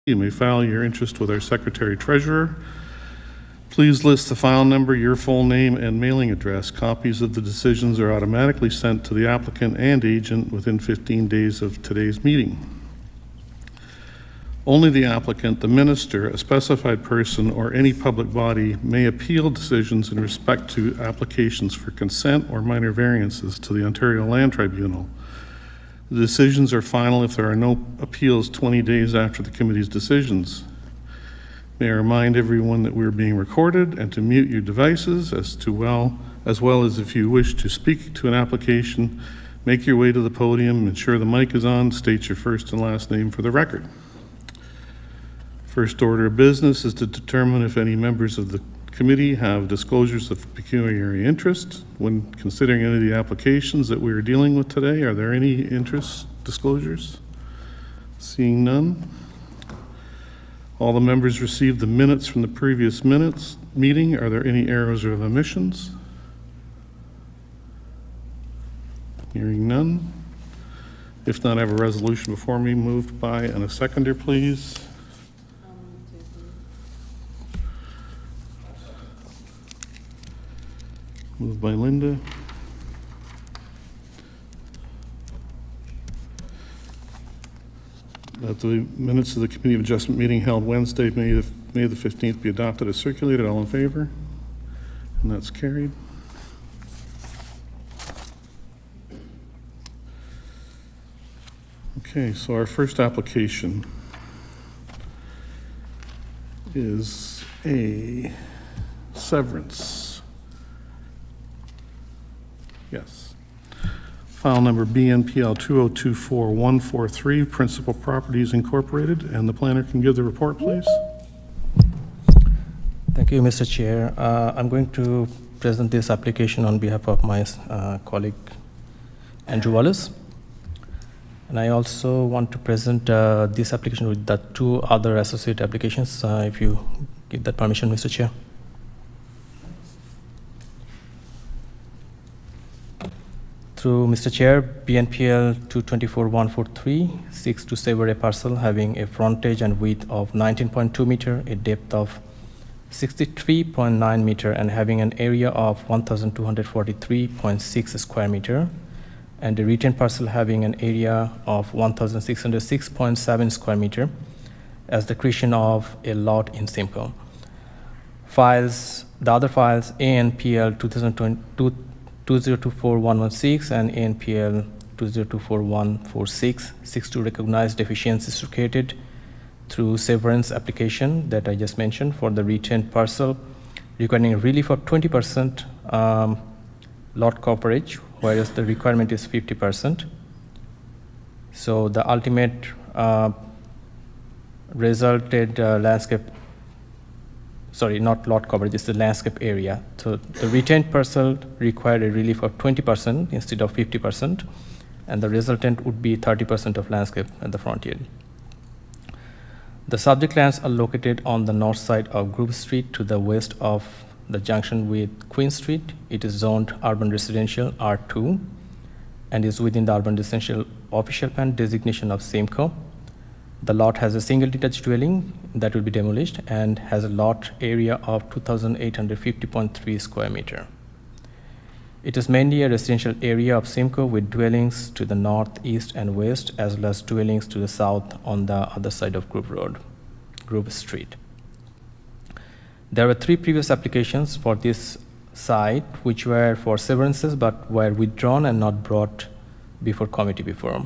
You may file your interest with our Secretary Treasurer. Please list the file number, your full name, and mailing address. Copies of the decisions are automatically sent to the applicant and agent within 15 days of today's meeting. Only the applicant, the minister, a specified person, or any public body may appeal decisions in respect to applications for consent or minor variances to the Ontario Land Tribunal. The decisions are final if there are no appeals 20 days after the committee's decisions. May I remind everyone that we're being recorded and to mute your devices as well as if you wish to speak to an application, make your way to the podium, ensure the mic is on, state your first and last name for the record. First order of business is to determine if any members of the committee have disclosures of pecuniary interest. When considering any of the applications that we are dealing with today, are there any interest disclosures? Seeing none. All the members received the minutes from the previous meeting. Are there any errors or omissions? Hearing none. If not, I have a resolution before me moved by and a seconder, please. Moved by Linda. That the minutes of the Committee of Adjustment meeting held Wednesday, May the 15th be adopted as circulated. All in favor? And that's carried. Okay, so our first application is a severance. Yes. File number BNPL 2024143, Principal Properties Incorporated, and the planner can give the report, please. Thank you, Mr. Chair. I'm going to present this application on behalf of my colleague, Andrew Wallace. And I also want to present this application with the two other associate applications, if you give that permission, Mr. Chair. Through Mr. Chair, BNPL 224143 seeks to sever a parcel having a frontage and width of 19.2 meter, a depth of 63.9 meter, and having an area of 1,243.6 square meter, and a retained parcel having an area of 1,606.7 square meter as the creation of a lot in Simcoe. The other files, ANPL 2024-116 and ANPL 2024-146 seeks to recognize deficiencies located through severance application that I just mentioned for the retained parcel, requiring a relief of 20% lot coverage, whereas the requirement is 50%. So the ultimate resulted landscape, sorry, not lot coverage, it's the landscape area. So the retained parcel required a relief of 20% instead of 50%, and the resultant would be 30% of landscape at the front end. The subject lands are located on the north side of Grove Street to the west of the junction with Queen Street. It is zoned urban residential R2 and is within the urban residential official plan designation of Simcoe. The lot has a single detached dwelling that will be demolished and has a lot area of 2,850.3 square meter. It is mainly a residential area of Simcoe with dwellings to the north, east, and west, as well as dwellings to the south on the other side of Grove Street. There were 3 previous applications for this site, which were for severances but were withdrawn and not brought before committee before.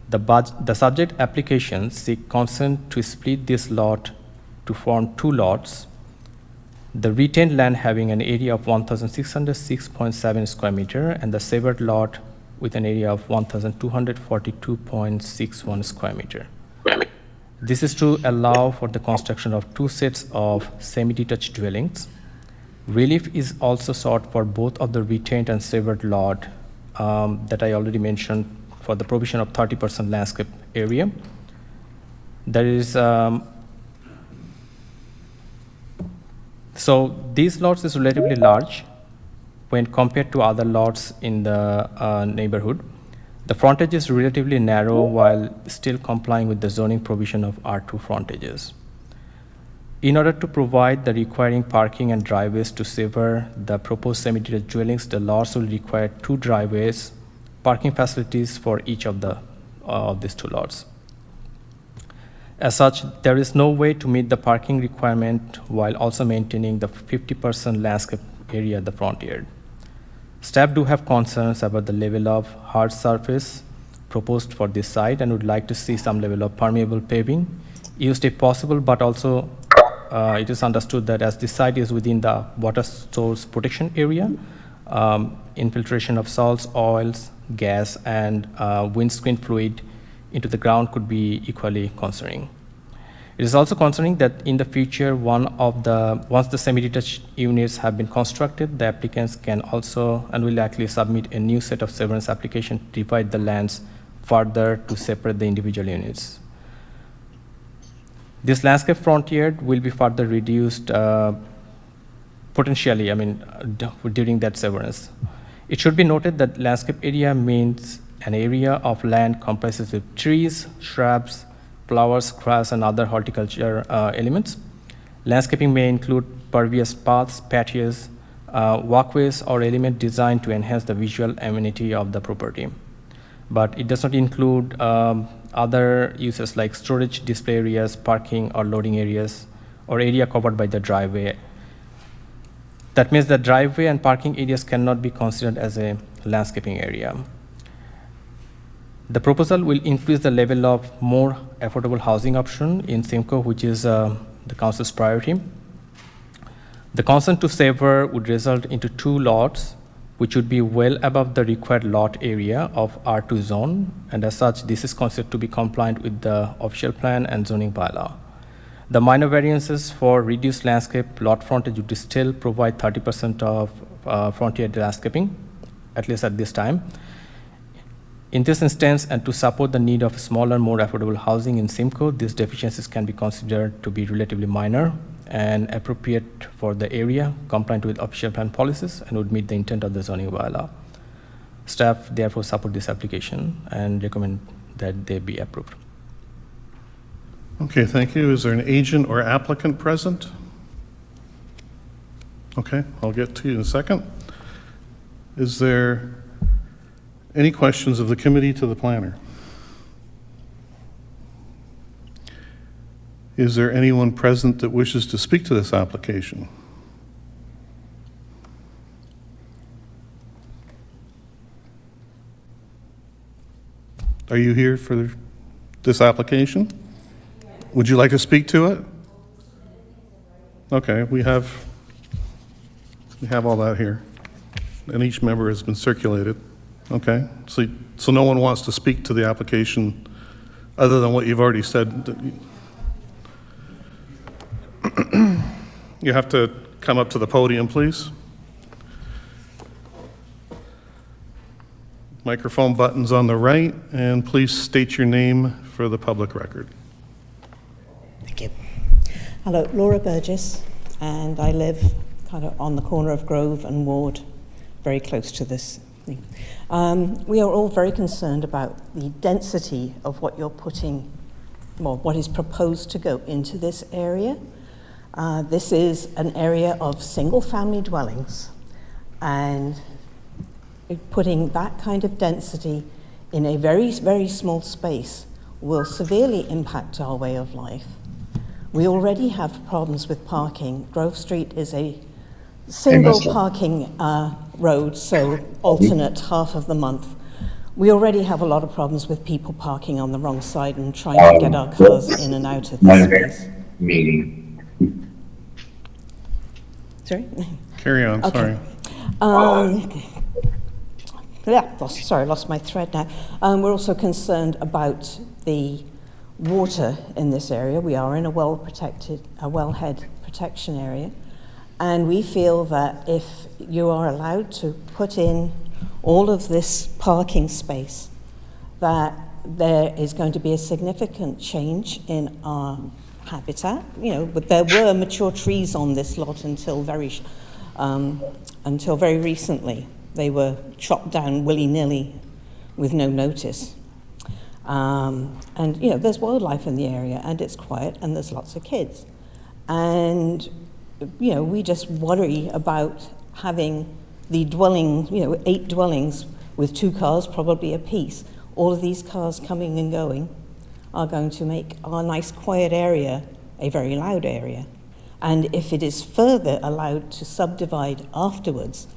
The subject applications seek consent to split this lot to form 2 lots. The retained land having an area of 1,606.7 square meter and the severed lot with an area of 1,242.61 square meter. This is to allow for the construction of 2 sets of semi-detached dwellings. Relief is also sought for both of the retained and severed lot that I already mentioned for the provision of 30% landscape area. There is so these lots is relatively large when compared to other lots in the neighborhood. The frontage is relatively narrow while still complying with the zoning provision of R2 frontages. In order to provide the requiring parking and driveways to sever the proposed semi-detached dwellings, the lots will require 2 driveways, parking facilities for each of these 2 lots. As such, there is no way to meet the parking requirement while also maintaining the 50% landscape area at the front yard. Staff do have concerns about the level of hard surface proposed for this site and would like to see some level of permeable paving used if possible, but also it is understood that as this site is within the water source protection area, infiltration of salts, oils, gas, and windscreen fluid into the ground could be equally concerning. It is also concerning that in the future, once the semi-detached units have been constructed, the applicants can also and will likely submit a new set of severance application to divide the lands further to separate the individual units. This landscape front yard will be further reduced potentially, during that severance. It should be noted that landscape area means an area of land comprises of trees, shrubs, flowers, grass, and other horticulture elements. Landscaping may include pervious paths, patios, walkways, or elements designed to enhance the visual amenity of the property. But it does not include other uses like storage, display areas, parking or loading areas, or area covered by the driveway. That means the driveway and parking areas cannot be considered as a landscaping area. The proposal will increase the level of more affordable housing option in Simcoe, which is the council's priority. The consent to sever would result into 2 lots, which would be well above the required lot area of R2 zone, and as such, this is considered to be compliant with the official plan and zoning bylaw. The minor variances for reduced landscape lot frontage would still provide 30% of frontier landscaping, at least at this time. In this instance, and to support the need of smaller, more affordable housing in Simcoe, these deficiencies can be considered to be relatively minor and appropriate for the area, compliant with official plan policies, and would meet the intent of the zoning bylaw. Staff therefore support this application and recommend that they be approved. Okay, thank you. Is there an agent or applicant present? Okay, I'll get to you in a second. Is there any questions of the committee to the planner? Is there anyone present that wishes to speak to this application? Are you here for this application? Would you like to speak to it? Okay, we have all that here, and each member has been circulated. Okay, so no one wants to speak to the application other than what you've already said. You have to come up to the podium, please. Microphone button's on the right, and please state your name for the public record. Thank you. Hello, Laura Burgess, and I live kind of on the corner of Grove and Ward, very close to this thing. We are all very concerned about the density of what you're putting, well, what is proposed to go into this area. This is an area of single-family dwellings, and putting that kind of density in a very, very small space will severely impact our way of life. We already have problems with parking. Grove Street is a single parking road, so alternate half of the month. We already have a lot of problems with people parking on the wrong side and trying to get our cars in and out of this space. Meeting. Sorry? Carry on, Okay. sorry. Lost my thread now. We're also concerned about the water in this area. We are in a wellhead protection area, and we feel that if you are allowed to put in all of this parking space, that there is going to be a significant change in our habitat. You know, but there were mature trees on this lot until very recently. They were chopped down willy-nilly with no notice. And, you know, there's wildlife in the area, and it's quiet, and there's lots of kids. And, you know, we just worry about having the dwelling, you know, 8 dwellings with 2 cars probably apiece. All of these cars coming and going are going to make our nice quiet area a very loud area. And if it is further allowed to subdivide afterwards,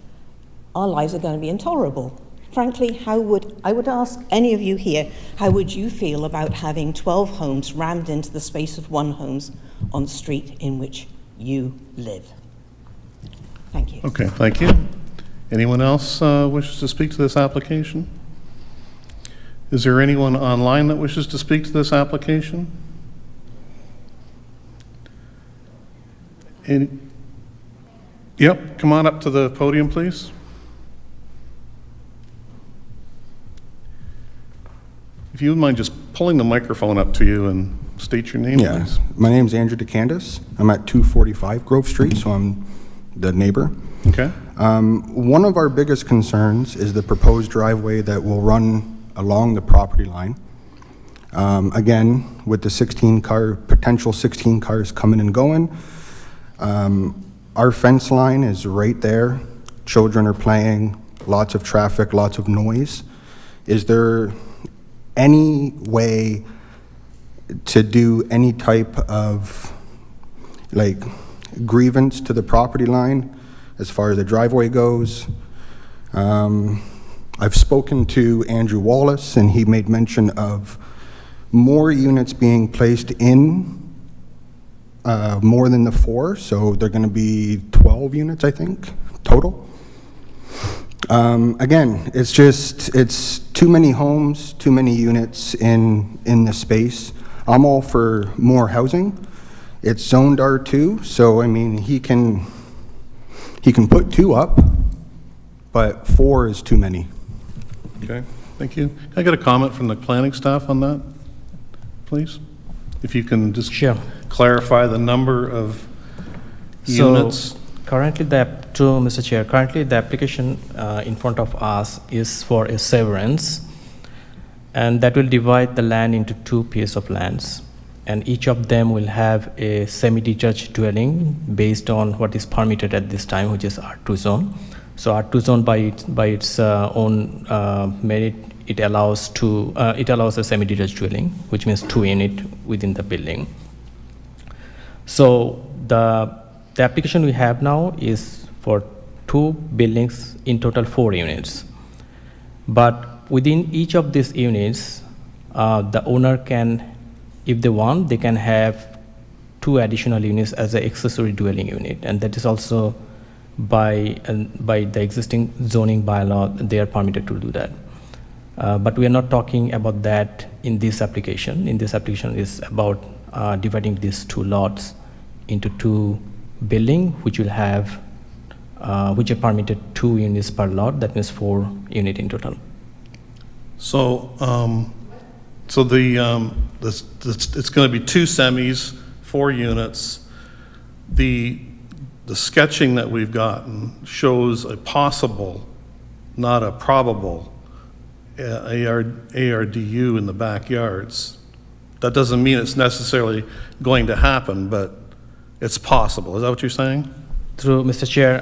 our lives are going to be intolerable. Frankly, I would ask any of you here, how would you feel about having 12 homes rammed into the space of 1 home on the street in which you live? Thank you. Okay, thank you. Anyone else wishes to speak to this application? Is there anyone online that wishes to speak to this application? Yep, come on up to the podium, please. If you would mind just pulling the microphone up to you and state your name, please. My name's Andrew DeCandis. I'm at 245 Grove Street, so I'm the neighbor. Okay. One of our biggest concerns is the proposed driveway that will run along the property line. Again, with the potential 16 cars coming and going, our fence line is right there. Children are playing, lots of traffic, lots of noise. Is there any way to do any type of like grievance to the property line as far as the driveway goes? I've spoken to Andrew Wallace, and he made mention of more units being placed in, more than the 4, so they're going to be 12 units, I think, total. Again, it's too many homes, too many units in the space. I'm all for more housing. It's zoned R2, so I mean, he can put 2 up, but 4 is too many. Okay, thank you. Can I get a comment from the planning staff on that, please? If you can just Sure. clarify the number of units. Currently, Mr. Chair, currently the application in front of us is for a severance, and that will divide the land into 2 pieces of lands, and each of them will have a semi-detached dwelling based on what is permitted at this time, which is R2 zone. So R2 zone by its own merit, it allows a semi-detached dwelling, which means 2 units within the building. So the application we have now is for 2 buildings, in total 4 units. But within each of these units, the owner can, if they want, they can have 2 additional units as an accessory dwelling unit, and that is also by the existing zoning bylaw, they are permitted to do that. But we are not talking about that in this application. In this application is about dividing these 2 lots into 2 building, which will have, which are permitted 2 units per lot. That means 4 units in total. So, it's going to be 2 semis, 4 units. The sketching that we've gotten shows a possible, not a probable, ARDU in the backyards. That doesn't mean it's necessarily going to happen, but it's possible. Is that what you're saying? Through Mr. Chair,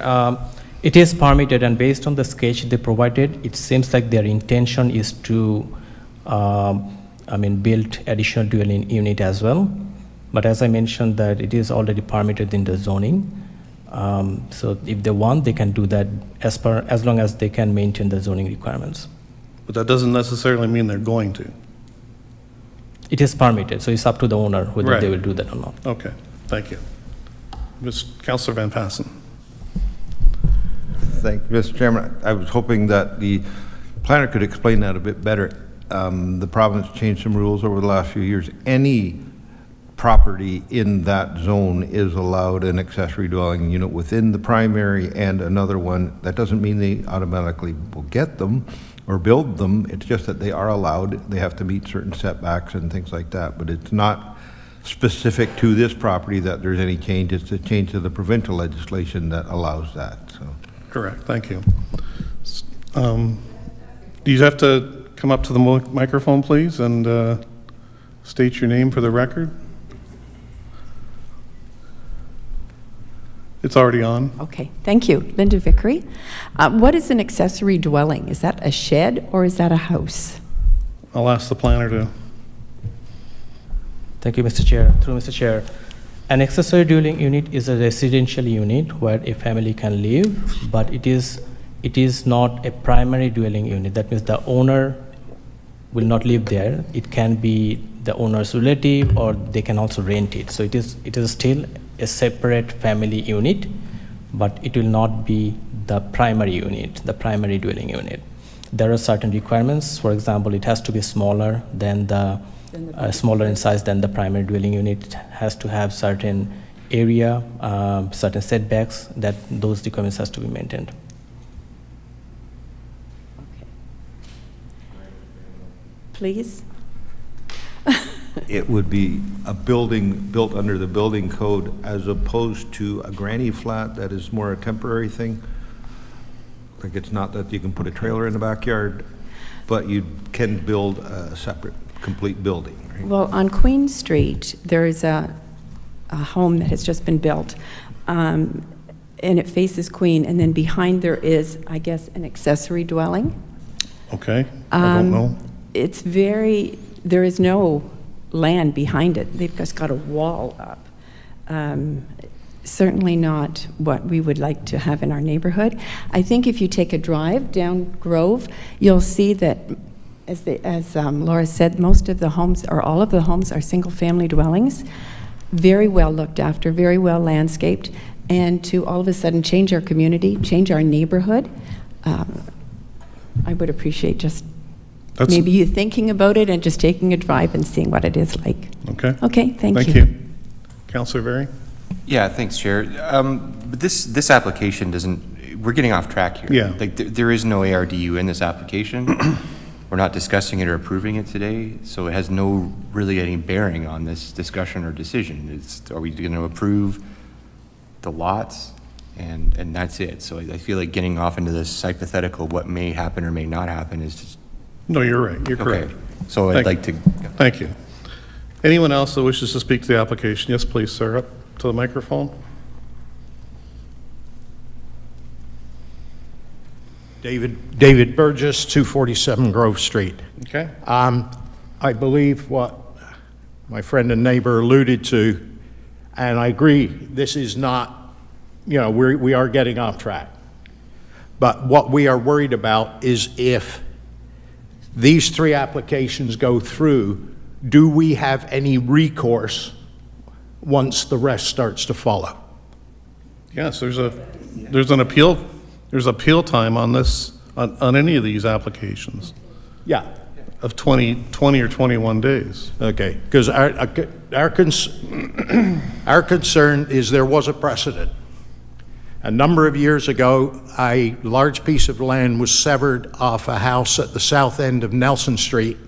it is permitted, and based on the sketch they provided, it seems like their intention is to, build additional dwelling unit as well. But as I mentioned, that it is already permitted in the zoning. So if they want, they can do that as long as they can maintain the zoning requirements. But that doesn't necessarily mean they're going to. It is permitted, so it's up to the owner whether Right. they will do that or not. Okay, thank you. Councillor Van Passen. Thank you, Mr. Chairman. I was hoping that the planner could explain that a bit better. The province changed some rules over the last few years. Any property in that zone is allowed an accessory dwelling unit within the primary and another one. That doesn't mean they automatically will get them or build them. It's just that they are allowed. They have to meet certain setbacks and things like that. But it's not specific to this property that there's any change. It's a change to the provincial legislation that allows that. So. Correct, thank you. Do you have to come up to the microphone, please, and state your name for the record? It's already on. Okay, thank you. Linda Vickery. What is an accessory dwelling? Is that a shed or is that a house? I'll ask the planner to. Thank you, Mr. Chair. Through Mr. Chair, an accessory dwelling unit is a residential unit where a family can live, but it is not a primary dwelling unit. That means the owner will not live there. It can be the owner's relative, or they can also rent it. So it is still a separate family unit, but it will not be the primary unit, the primary dwelling unit. There are certain requirements. For example, it has to be smaller than smaller in size than the primary dwelling unit. It has to have certain area, certain setbacks, that those requirements has to be maintained. Please? It would be a building built under the building code as opposed to a granny flat that is more a temporary thing. Like, it's not that you can put a trailer in the backyard, but you can build a separate, complete building, right? Well, on Queen Street, there is a home that has just been built, and it faces Queen, and then behind there is, I guess, an accessory dwelling. Okay, I don't know. There is no land behind it. They've just got a wall up. Certainly not what we would like to have in our neighborhood. I think if you take a drive down Grove, you'll see that, as Laura said, most of the homes, or all of the homes, are single-family dwellings, very well looked after, very well landscaped, and to all of a sudden change our community, change our neighborhood, I would appreciate just maybe you thinking about it and just taking a drive and seeing what it is like. Okay. Okay, thank you. Thank you. Councillor Berry? Yeah, thanks, Chair. But this application doesn't, we're getting off track here. Yeah. Like, there is no ARDU in this application. We're not discussing it or approving it today, so it has no really any bearing on this discussion or decision. Are we going to approve the lots? And that's it. So I feel like getting off into this hypothetical what may happen or may not happen is just... No, you're right. You're correct. Okay. So I'd like to... Thank you. Anyone else that wishes to speak to the application? Yes, please, sir. Up to the microphone. David Burgess, 247 Grove Street. Okay. I believe what my friend and neighbor alluded to, and I agree, this is not, we are getting off track. But what we are worried about is if these three applications go through, do we have any recourse once the rest starts to follow? Yes, there's an appeal. There's appeal time on this, on any of these applications Yeah. of 20 or 21 days. Okay, because our concern is there was a precedent. A number of years ago, a large piece of land was severed off a house at the south end of Nelson Street,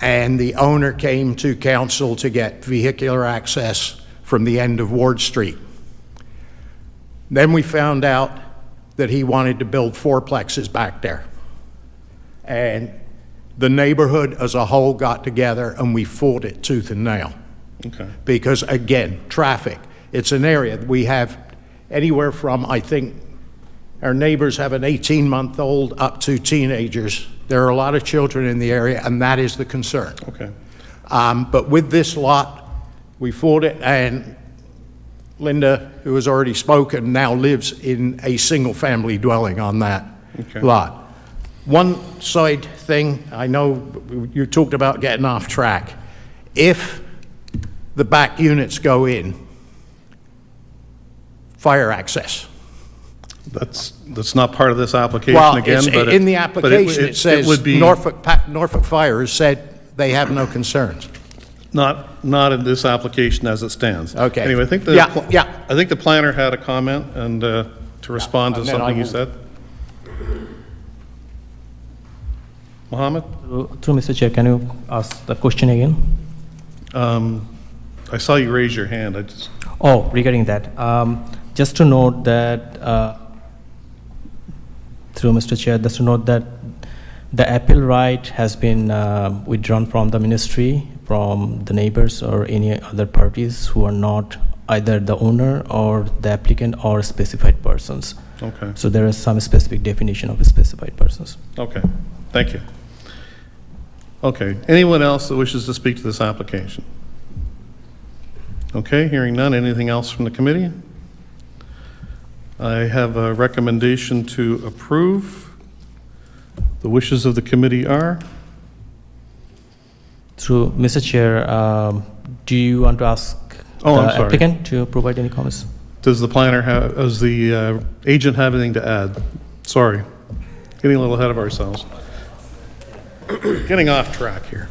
and the owner came to council to get vehicular access from the end of Ward Street. Then we found out that he wanted to build fourplexes back there. And the neighborhood as a whole got together and we fought it tooth and nail. Okay. Because again, traffic, it's an area we have anywhere from, I think, our neighbors have an 18-month-old up to teenagers. There are a lot of children in the area, and that is the concern. Okay. But with this lot, we fought it, and Linda, who has already spoken, now lives in a single-family dwelling on that lot. One side thing, I know you talked about getting off track. If the back units go in, fire access. That's not part of this application Well, again, but in the application, it says would be Norfolk Fire has said they have no concerns. not in this application as it stands. Okay. Anyway, I think I think the planner had a comment and to respond to and then I something you will- said. Mohammed, Through Mr. Chair, can you ask the question again? I saw you raise your hand. I just Oh, regarding that, just to note that, through Mr. Chair, just to note that The appeal right has been withdrawn from the ministry, from the neighbors or any other parties who are not either the owner or the applicant or specified persons. Okay, So there is some specific definition of specified persons. okay, thank you. Okay, anyone else that wishes to speak to this application? Okay, hearing none, anything else from the committee? I have a recommendation to approve. The wishes of the committee are? Through Mr. Chair, do you want to ask Oh, I'm the sorry. applicant to provide any comments? Does the planner have, does the agent have anything to add? Sorry, getting a little ahead of ourselves. Getting off track here.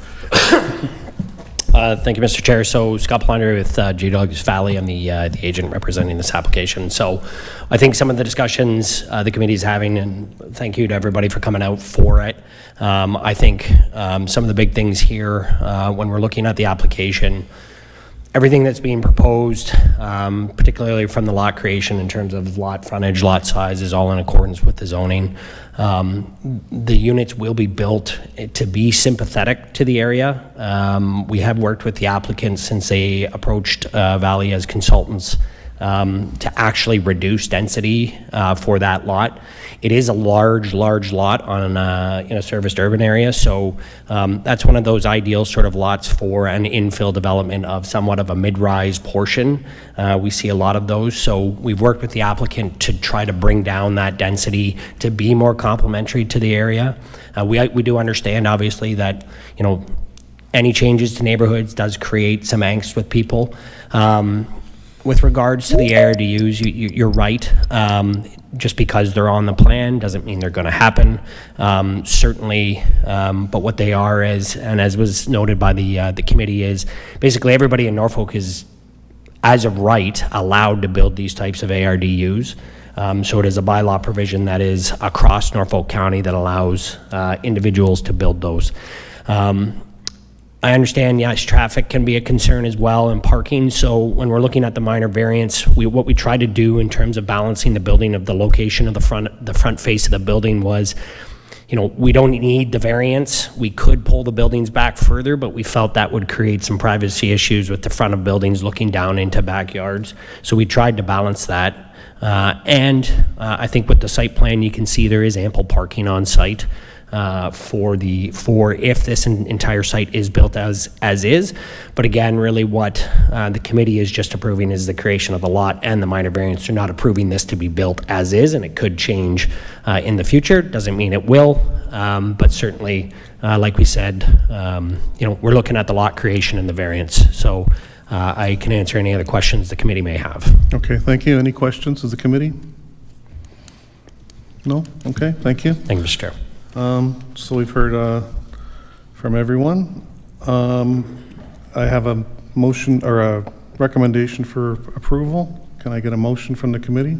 Thank you, Mr. Chair. So Scott Planner with J. Douglas Valley. I'm the agent representing this application. So I think some of the discussions the committee is having, and thank you to everybody for coming out for it. I think some of the big things here when we're looking at the application, everything that's being proposed, particularly from the lot creation in terms of lot frontage, lot size, is all in accordance with the zoning. The units will be built to be sympathetic to the area. We have worked with the applicants since they approached Valley as consultants to actually reduce density for that lot. It is a large lot on in a serviced urban area, so that's one of those ideal sort of lots for an infill development of somewhat of a mid-rise portion. We see a lot of those, so we've worked with the applicant to try to bring down that density to be more complementary to the area. We do understand, obviously, that any changes to neighborhoods does create some angst with people. With regards to the ARDUs, you're right. Just because they're on the plan doesn't mean they're going to happen. Certainly, but what they are is, and as was noted by the committee, is basically everybody in Norfolk is, as of right, allowed to build these types of ARDUs. So it is a bylaw provision that is across Norfolk County that allows individuals to build those. I understand, yes, traffic can be a concern as well, and parking. So when we're looking at the minor variance, what we try to do in terms of balancing the building of the location of the front face of the building was, we don't need the variance. We could pull the buildings back further, but we felt that would create some privacy issues with the front of buildings looking down into backyards. So we tried to balance that. And I think with the site plan, you can see there is ample parking on site. For if this entire site is built as is. But again, really what the committee is just approving is the creation of the lot and the minor variance. They're not approving this to be built as is, and it could change in the future. Doesn't mean it will, but certainly, like we said, we're looking at the lot creation and the variance. So I can answer any other questions the committee may have. Okay, thank you. Any questions of the committee? No? Okay, thank you. Thank you, Mr. Chair. So we've heard from everyone. I have a motion or a recommendation for approval. Can I get a motion from the committee?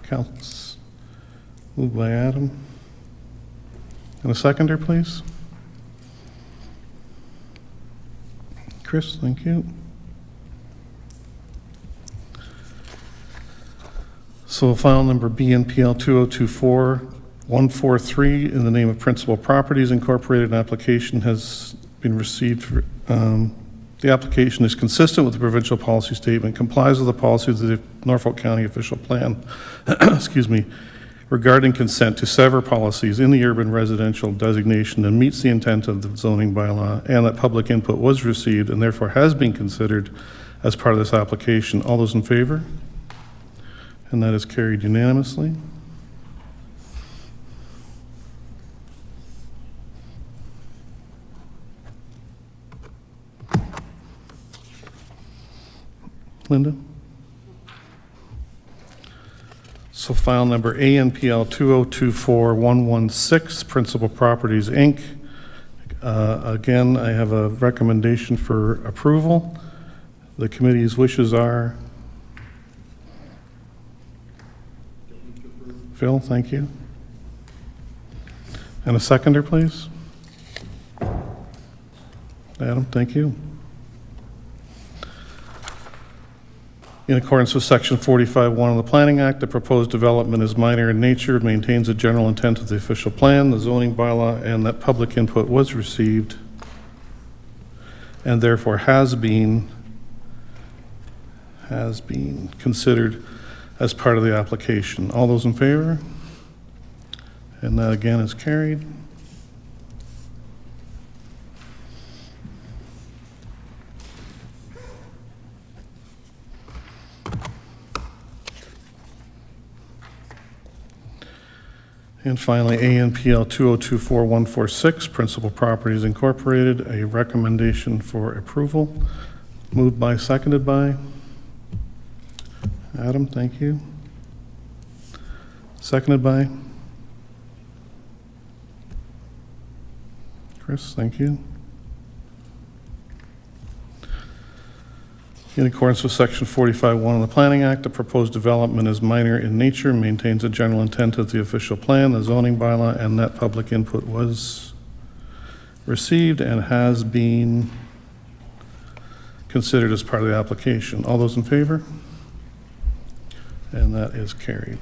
Counts. Moved by Adam. And a seconder, please. Chris, thank you. So file number BNPL 2024-143 in the name of Principal Properties Incorporated, an application has been received. The application is consistent with the provincial policy statement, complies with the policies of the Norfolk County official plan, excuse me, regarding consent to sever policies in the urban residential designation, and meets the intent of the zoning bylaw, and that public input was received and therefore has been considered as part of this application. All those in favor? And that is carried unanimously. Linda? So file number ANPL 2024-116, Principal Properties, Inc. Again, I have a recommendation for approval. The committee's wishes are? Phil, thank you. And a seconder, please. Adam, thank you. In accordance with Section 45(1) of the Planning Act, the proposed development is minor in nature, maintains the general intent of the official plan, the zoning bylaw, and that public input was received and therefore has been considered as part of the application. All those in favor? And that again is carried. And finally, ANPL 2024146, Principal Properties Incorporated, a recommendation for approval. Moved by, seconded by? Adam, thank you. Seconded by? Chris, thank you. In accordance with Section 45(1) of the Planning Act, the proposed development is minor in nature, maintains the general intent of the official plan, the zoning bylaw, and that public input was received and has been considered as part of the application. All those in favor? And that is carried.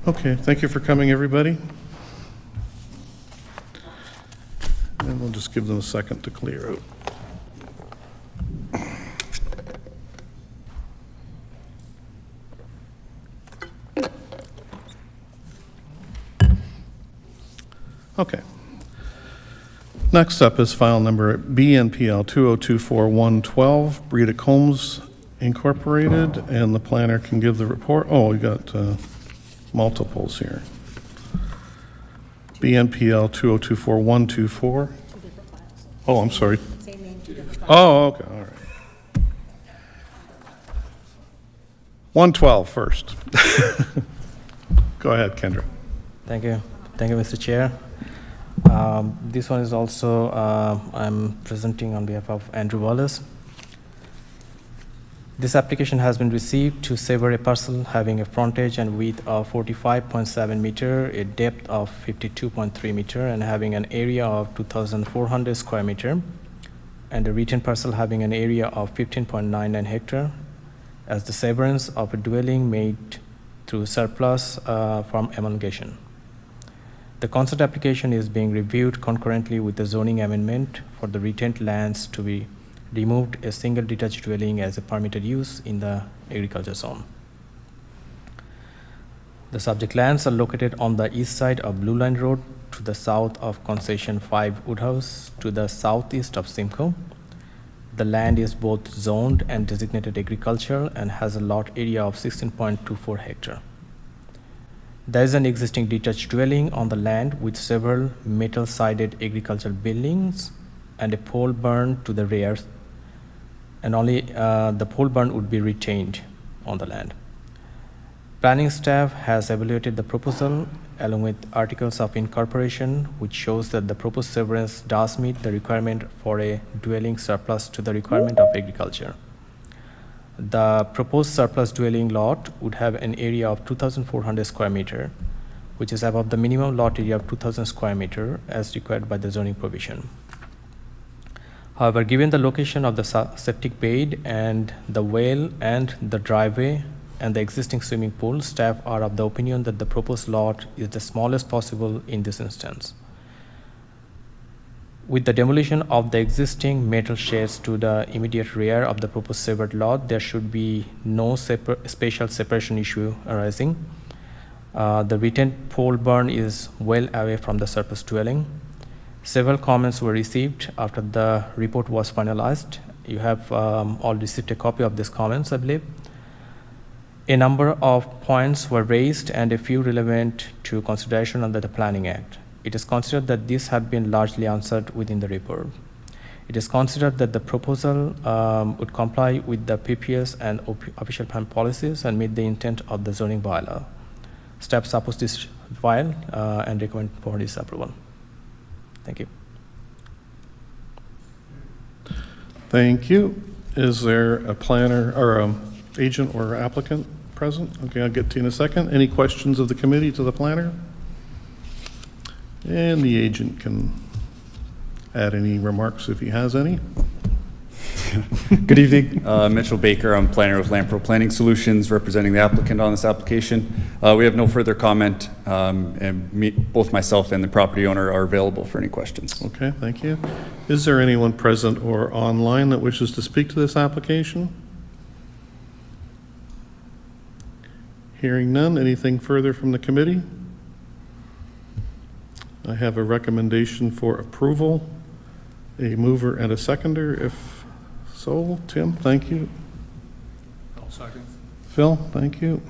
Okay, thank you for coming, everybody. And we'll just give them a second to clear out. Okay. Next up is file number BNPL 2024112, Brita Combs Incorporated, and the planner can give the report. Oh, we got multiples here. BNPL 2024124. Oh, I'm sorry. Oh, okay, all right. 112 first. Go ahead, Kendra. Thank you. Thank you, Mr. Chair. This one is also, I'm presenting on behalf of Andrew Wallace. This application has been received to sever a parcel having a frontage and width of 45.7 meter, a depth of 52.3 meter, and having an area of 2,400 square meter, and a retained parcel having an area of 15.99 hectare, as the severance of a dwelling made through surplus from emulgation. The concept application is being reviewed concurrently with the zoning amendment for the retained lands to be removed a single detached dwelling as a permitted use in the agriculture zone. The subject lands are located on the east side of Blue Line Road, to the south of Concession 5 Woodhouse, to the southeast of Simcoe. The land is both zoned and designated agricultural and has a lot area of 16.24 hectare. There is an existing detached dwelling on the land with several metal-sided agricultural buildings and a pole barn to the rear, and only the pole barn would be retained on the land. Planning staff has evaluated the proposal along with articles of incorporation, which shows that the proposed severance does meet the requirement for a dwelling surplus to the requirement of agriculture. The proposed surplus dwelling lot would have an area of 2,400 square meter, which is above the minimum lot area of 2,000 square meter as required by the zoning provision. However, given the location of the septic bed and the well and the driveway and the existing swimming pool, staff are of the opinion that the proposed lot is the smallest possible in this instance. With the demolition of the existing metal sheds to the immediate rear of the proposed severed lot, there should be no spatial separation issue arising. The retained pole barn is well away from the surplus dwelling. Several comments were received after the report was finalized. You have all received a copy of these comments, I believe. A number of points were raised and a few relevant to consideration under the Planning Act. It is considered that these have been largely answered within the report. It is considered that the proposal would comply with the PPS and official plan policies and meet the intent of the zoning bylaw. Staff supports this file and recommend for this approval. Thank you. Thank you. Is there a planner or agent or applicant present? Okay, I'll get to you in a second. Any questions of the committee to the planner? And the agent can add any remarks if he has any. Good evening. Mitchell Baker. I'm planner with Lampro Planning Solutions, representing the applicant on this application. We have no further comment, and both myself and the property owner are available for any questions. Okay, thank you. Is there anyone present or online that wishes to speak to this application? Hearing none, anything further from the committee? I have a recommendation for approval, a mover and a seconder, if so. Tim, thank you. I'll second. Phil, thank you.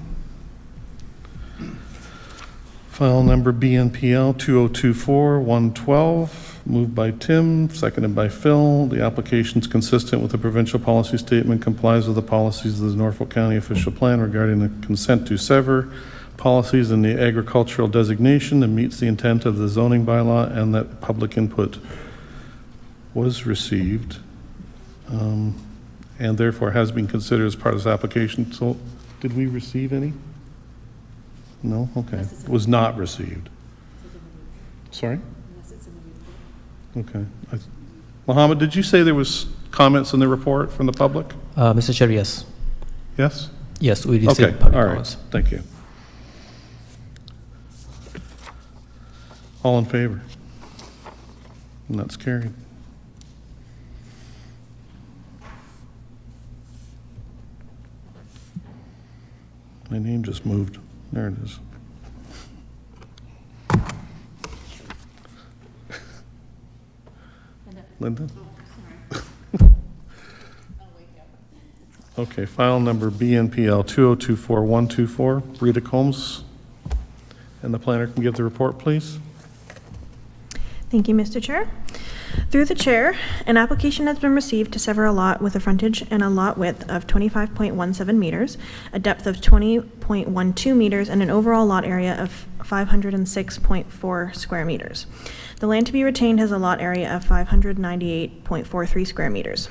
File number BNPL 2024-112, moved by Tim, seconded by Phil. The application is consistent with the provincial policy statement, complies with the policies of the Norfolk County official plan regarding the consent to sever policies and the agricultural designation, and meets the intent of the zoning bylaw, and that public input was received and therefore has been considered as part of this application. So did we receive any? No? Okay. Was not received. Sorry? Okay. Mohammed, did you say there was comments in the report from the public? Mr. Chair, yes. Yes? Yes, we received Okay, public all right. comments. Thank you. All in favor? And that's carried. My name just moved. There it is. Linda? Okay, file number BNPL 2024-124, Rita Combs. And the planner can give the report, please. Thank you, Mr. Chair. Through the chair, an application has been received to sever a lot with a frontage and a lot width of 25.17 meters, a depth of 20.12 meters, and an overall lot area of 506.4 square meters. The land to be retained has a lot area of 598.43 square meters.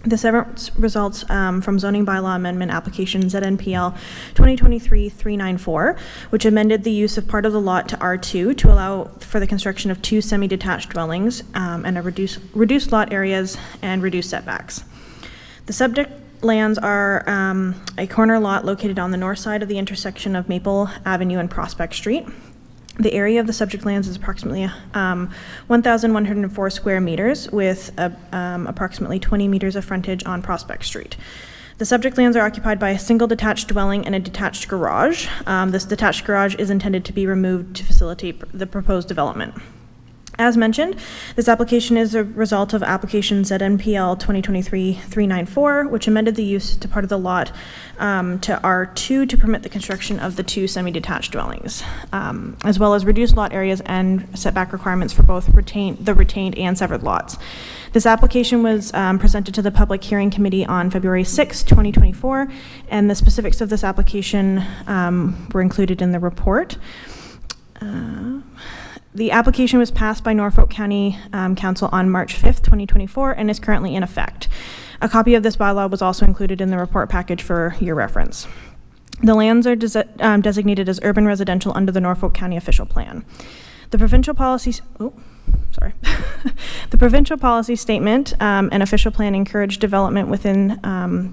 The severance results from zoning bylaw amendment application ZNPL 2023-394, which amended the use of part of the lot to R2 to allow for the construction of 2 semi-detached dwellings and a reduced lot areas and reduced setbacks. The subject lands are a corner lot located on the north side of the intersection of Maple Avenue and Prospect Street. The area of the subject lands is approximately 1,104 square meters with approximately 20 meters of frontage on Prospect Street. The subject lands are occupied by a single detached dwelling and a detached garage. This detached garage is intended to be removed to facilitate the proposed development. As mentioned, this application is a result of application ZNPL 2023-394, which amended the use to part of the lot to R2 to permit the construction of the 2 semi-detached dwellings, as well as reduced lot areas and setback requirements for both the retained and severed lots. This application was presented to the Public Hearing Committee on February 6, 2024, and the specifics of this application were included in the report. The application was passed by Norfolk County Council on March 5th, 2024, and is currently in effect. A copy of this bylaw was also included in the report package for your reference. The lands are designated as urban residential under the Norfolk County official plan. The provincial policy, the provincial policy statement and official plan encourage development within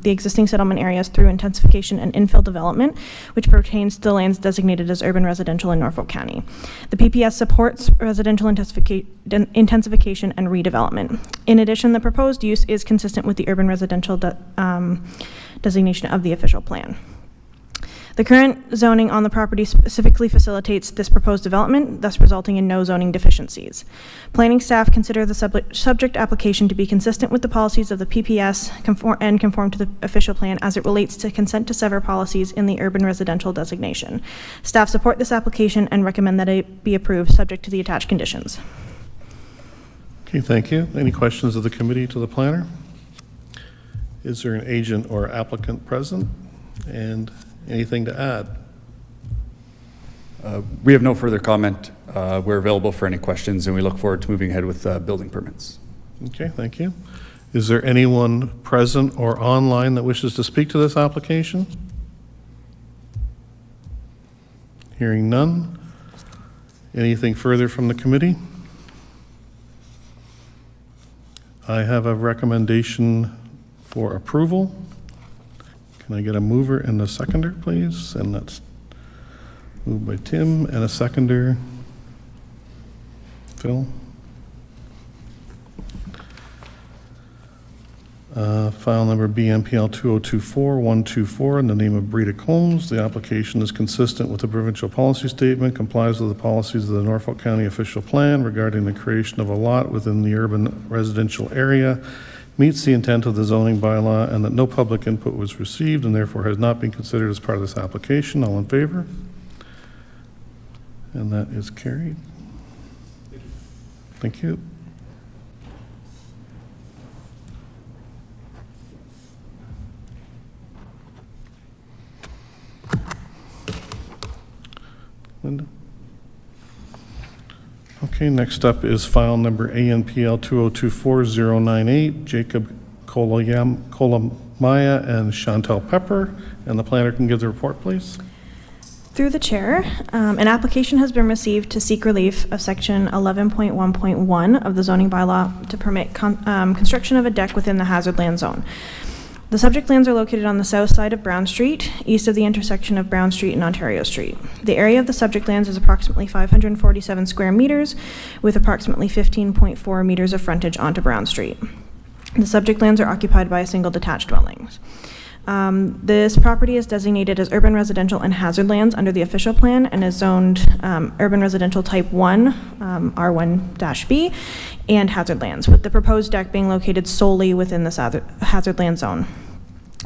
the existing settlement areas through intensification and infill development, which pertains to the lands designated as urban residential in Norfolk County. The PPS supports residential intensification and redevelopment. In addition, the proposed use is consistent with the urban residential designation of the official plan. The current zoning on the property specifically facilitates this proposed development, thus resulting in no zoning deficiencies. Planning staff consider the subject application to be consistent with the policies of the PPS and conform to the official plan as it relates to consent to sever policies in the urban residential designation. Staff support this application and recommend that it be approved subject to the attached conditions. Okay, thank you. Any questions of the committee to the planner? Is there an agent or applicant present? And anything to add? We have no further comment. We're available for any questions, and we look forward to moving ahead with building permits. Okay, thank you. Is there anyone present or online that wishes to speak to this application? Hearing none. Anything further from the committee? I have a recommendation for approval. Can I get a mover and a seconder, please? And that's moved by Tim, and a seconder, Phil. File number BMPL 2024-124 in the name of Brita Combs. The application is consistent with the provincial policy statement, complies with the policies of the Norfolk County official plan regarding the creation of a lot within the urban residential area, meets the intent of the zoning bylaw, and that no public input was received and therefore has not been considered as part of this application. All in favor? And that is carried. Thank you. Linda? Okay, next up is file number ANPL 2024098, Jacob Kolamaya and Chantel Pepper. And the planner can give the report, please. Through the chair, an application has been received to seek relief of section 11.1.1 of the zoning bylaw to permit construction of a deck within the hazard land zone. The subject lands are located on the south side of Brown Street, east of the intersection of Brown Street and Ontario Street. The area of the subject lands is approximately 547 square meters, with approximately 15.4 meters of frontage onto Brown Street. The subject lands are occupied by a single detached dwelling. This property is designated as urban residential and hazard lands under the official plan and is zoned urban residential type 1, R1-B, and hazard lands, with the proposed deck being located solely within this hazard land zone.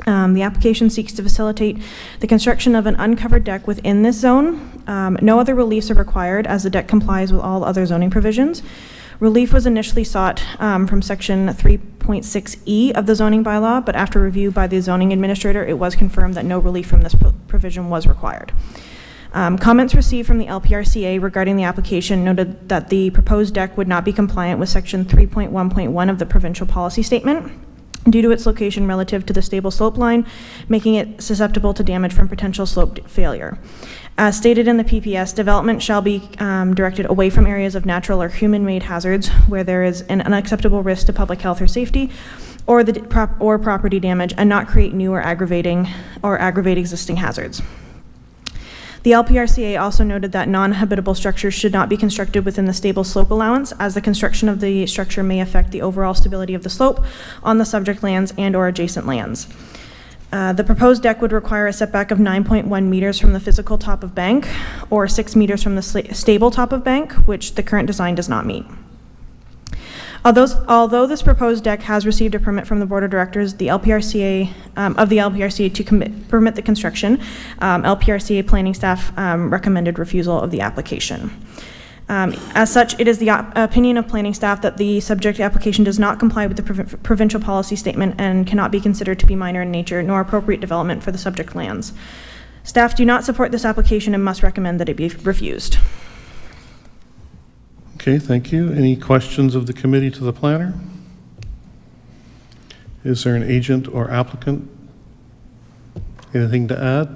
The application seeks to facilitate the construction of an uncovered deck within this zone. No other reliefs are required as the deck complies with all other zoning provisions. Relief was initially sought from section 3.6E of the zoning bylaw, but after review by the zoning administrator, it was confirmed that no relief from this provision was required. Comments received from the LPRCA regarding the application noted that the proposed deck would not be compliant with section 3.1.1 of the provincial policy statement due to its location relative to the stable slope line, making it susceptible to damage from potential slope failure. As stated in the PPS, development shall be directed away from areas of natural or human-made hazards where there is an unacceptable risk to public health or safety, or property damage, and not create new or aggravate existing hazards. The LPRCA also noted that non-habitable structures should not be constructed within the stable slope allowance, as the construction of the structure may affect the overall stability of the slope on the subject lands and/or adjacent lands. The proposed deck would require a setback of 9.1 meters from the physical top of bank, or 6 meters from the stable top of bank, which the current design does not meet. Although this proposed deck has received a permit from the Board of Directors of the LPRCA to permit the construction, LPRCA planning staff recommended refusal of the application. As such, it is the opinion of planning staff that the subject application does not comply with the provincial policy statement and cannot be considered to be minor in nature nor appropriate development for the subject lands. Staff do not support this application and must recommend that it be refused. Okay, thank you. Any questions of the committee to the planner? Is there an agent or applicant? Anything to add?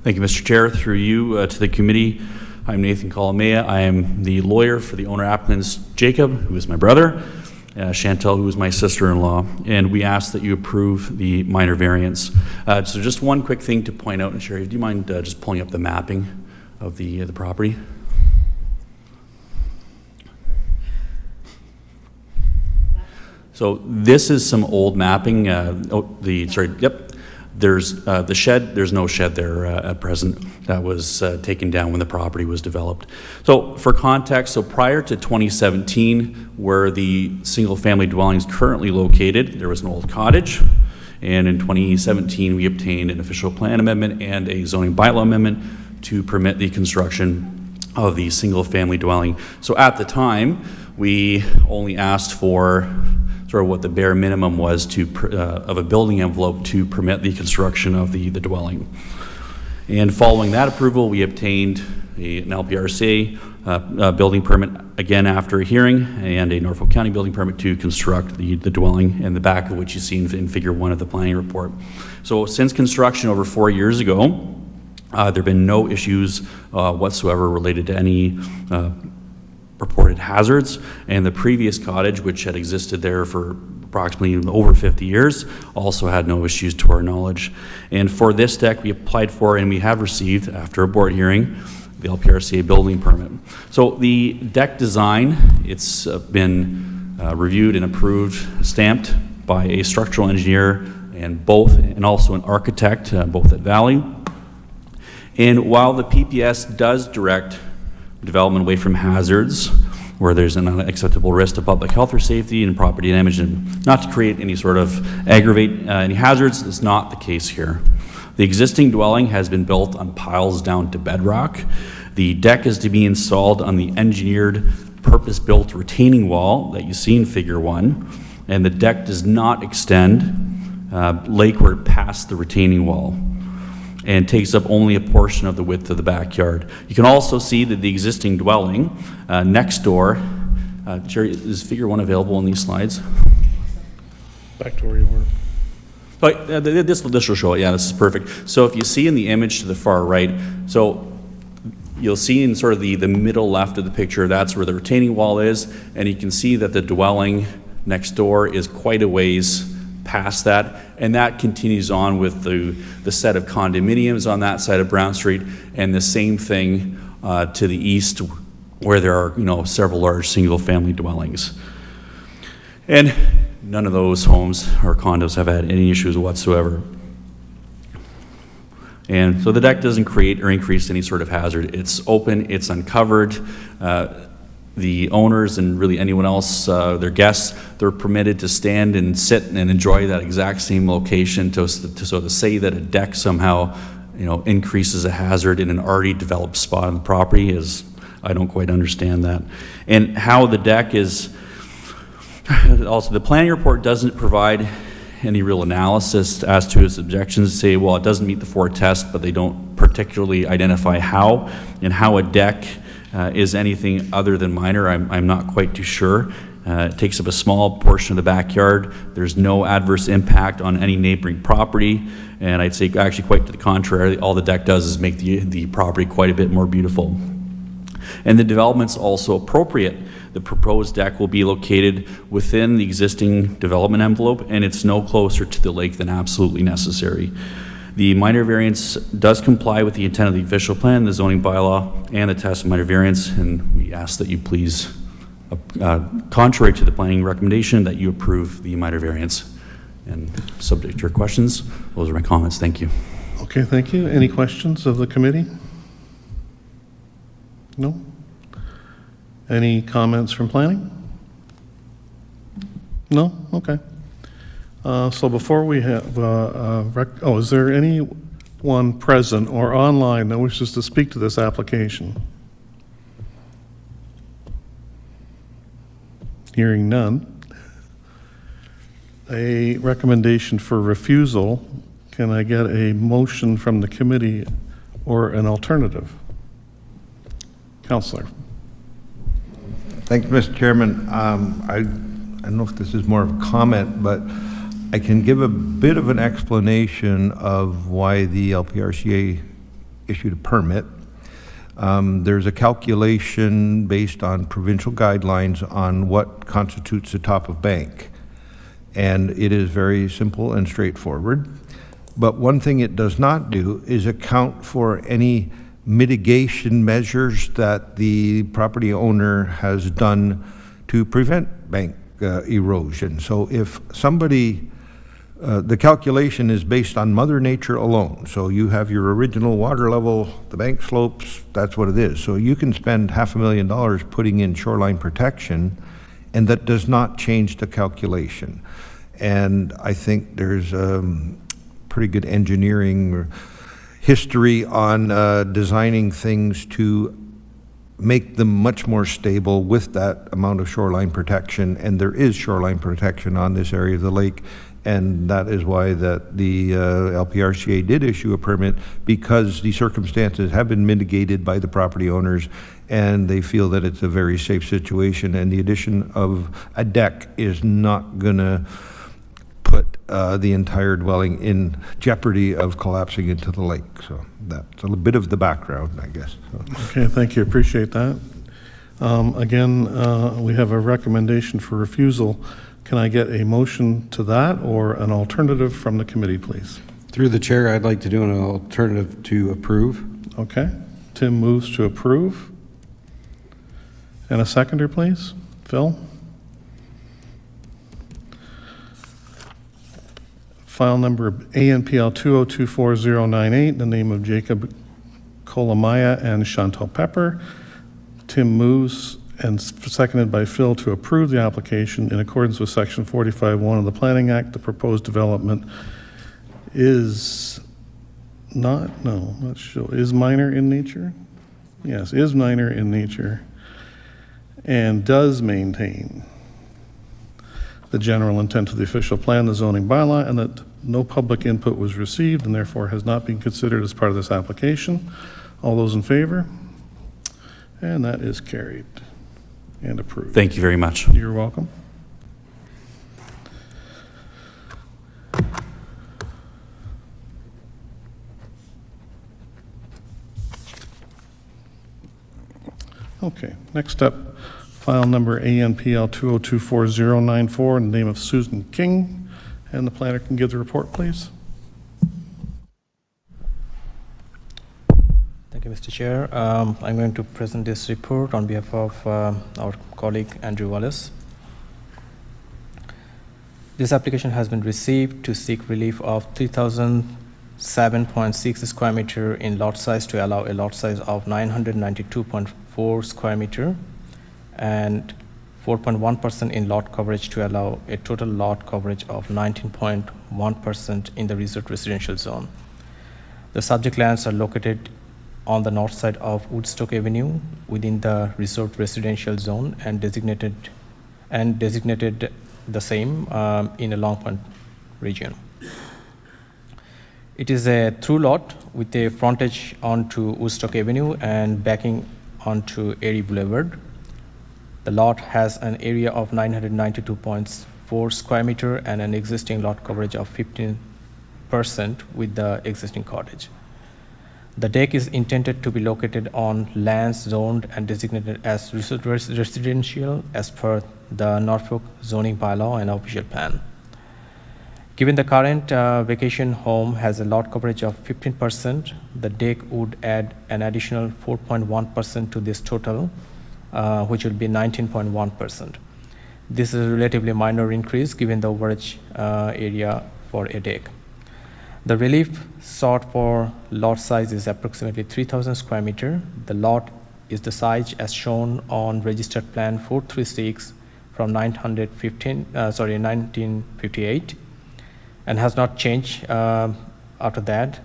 Thank you, Mr. Chair. Through you to the committee, I'm Nathan Kolamaya. I am the lawyer for the owner applicants, Jacob, who is my brother, Chantel, who is my sister-in-law, and we ask that you approve the minor variance. So just one quick thing to point out, and Sherry, do you mind just pulling up the mapping of the property? So this is some old mapping. There's the shed. There's no shed there at present. That was taken down when the property was developed. So for context, so prior to 2017, where the single-family dwelling is currently located, there was an old cottage. And in 2017, we obtained an official plan amendment and a zoning bylaw amendment to permit the construction of the single-family dwelling. So at the time, we only asked for sort of what the bare minimum was of a building envelope to permit the construction of the dwelling. And following that approval, we obtained an LPRCA building permit, again after a hearing, and a Norfolk County building permit to construct the dwelling, in the back of which you see in figure 1 of the planning report. So since construction over 4 years ago, there have been no issues whatsoever related to any reported hazards, and the previous cottage, which had existed there for approximately over 50 years, also had no issues to our knowledge. And for this deck, we applied for and we have received, after a board hearing, the LPRCA building permit. So the deck design, it's been reviewed and approved, stamped by a structural engineer and also an architect, both at Valley. And while the PPS does direct development away from hazards, where there's an unacceptable risk to public health or safety and property damage, and not to create any sort of aggravate any hazards, is not the case here. The existing dwelling has been built on piles down to bedrock. The deck is to be installed on the engineered purpose-built retaining wall that you see in figure 1, and the deck does not extend lakeward past the retaining wall and takes up only a portion of the width of the backyard. You can also see that the existing dwelling next door, Jerry, is figure 1 available on these slides? Back to where you were. But this will show it. Yeah, this is perfect. So if you see in the image to the far right, so you'll see in sort of the middle left of the picture, that's where the retaining wall is, and you can see that the dwelling next door is quite a ways past that, and that continues on with the set of condominiums on that side of Brown Street, and the same thing to the east, where there are several large single-family dwellings. And none of those homes or condos have had any issues whatsoever. And so the deck doesn't create or increase any sort of hazard. It's open, it's uncovered. The owners and really anyone else, their guests, they're permitted to stand and sit and enjoy that exact same location. So to say that a deck somehow, increases a hazard in an already developed spot on the property is, I don't quite understand that. And how the deck is, also the planning report doesn't provide any real analysis as to its objections, say, well, it doesn't meet the 4 tests, but they don't particularly identify how, and how a deck is anything other than minor, I'm not quite too sure. It takes up a small portion of the backyard. There's no adverse impact on any neighboring property, and I'd say actually quite to the contrary, all the deck does is make the property quite a bit more beautiful. And the development's also appropriate. The proposed deck will be located within the existing development envelope, and it's no closer to the lake than absolutely necessary. The minor variance does comply with the intent of the official plan, the zoning bylaw, and the test of minor variance, and we ask that you please, contrary to the planning recommendation, that you approve the minor variance. And subject to your questions, those are my comments. Thank you. Okay, thank you. Any questions of the committee? No? Any comments from planning? No? Okay. So before we have, is there anyone present or online that wishes to speak to this application? Hearing none. A recommendation for refusal. Can I get a motion from the committee or an alternative? Councillor. Thank you, Mr. Chairman. I don't know if this is more of a comment, but I can give a bit of an explanation of why the LPRCA issued a permit. There's a calculation based on provincial guidelines on what constitutes the top of bank. And it is very simple and straightforward. But one thing it does not do is account for any mitigation measures that the property owner has done to prevent bank erosion. So if somebody, the calculation is based on Mother Nature alone. So you have your original water level, the bank slopes, that's what it is. So you can spend $500,000 putting in shoreline protection, and that does not change the calculation. And I think there's pretty good engineering history on designing things to make them much more stable with that amount of shoreline protection, and there is shoreline protection on this area of the lake, and that is why that the LPRCA did issue a permit, because the circumstances have been mitigated by the property owners, and they feel that it's a very safe situation, and the addition of a deck is not gonna put the entire dwelling in jeopardy of collapsing into the lake. So that's a little bit of the background, I guess. So. Okay, thank you, appreciate that. Again, we have a recommendation for refusal. Can I get a motion to that or an alternative from the committee, please? Through the chair, I'd like to do an alternative to approve. Okay, Tim moves to approve. And a seconder, please? Phil? File number ANPL 2024098, in the name of Jacob Kolomaya and Chantal Pepper. Tim moves and seconded by Phil to approve the application in accordance with Section 45(1) of the Planning Act. The proposed development is is minor in nature? Yes, is minor in nature and does maintain the general intent of the official plan, the zoning bylaw, and that no public input was received and therefore has not been considered as part of this application. All those in favor? And that is carried and approved. Thank you very much. You're welcome. Okay, next up, file number ANPL 2024094 in the name of Susan King, and the planner can give the report, please. Thank you, Mr. Chair. I'm going to present this report on behalf of our colleague Andrew Wallace. This application has been received to seek relief of 3,007.6 square meter in lot size to allow a lot size of 992.4 square meter and 4.1% in lot coverage to allow a total lot coverage of 19.1% in the resort residential zone. The subject lands are located on the north side of Woodstock Avenue within the resort residential zone and designated the same in a Long Point region. It is a through lot with a frontage onto Woodstock Avenue and backing onto Erie Boulevard. The lot has an area of 992.4 square meter and an existing lot coverage of 15% with the existing cottage. The deck is intended to be located on lands zoned and designated as residential as per the Norfolk zoning bylaw and official plan. Given the current vacation home has a lot coverage of 15%, the deck would add an additional 4.1% to this total, which will be 19.1%. This is a relatively minor increase given the overage area for a deck. The relief sought for lot size is approximately 3,000 square meter. The lot is the size as shown on registered plan 436 from 1958 and has not changed after that.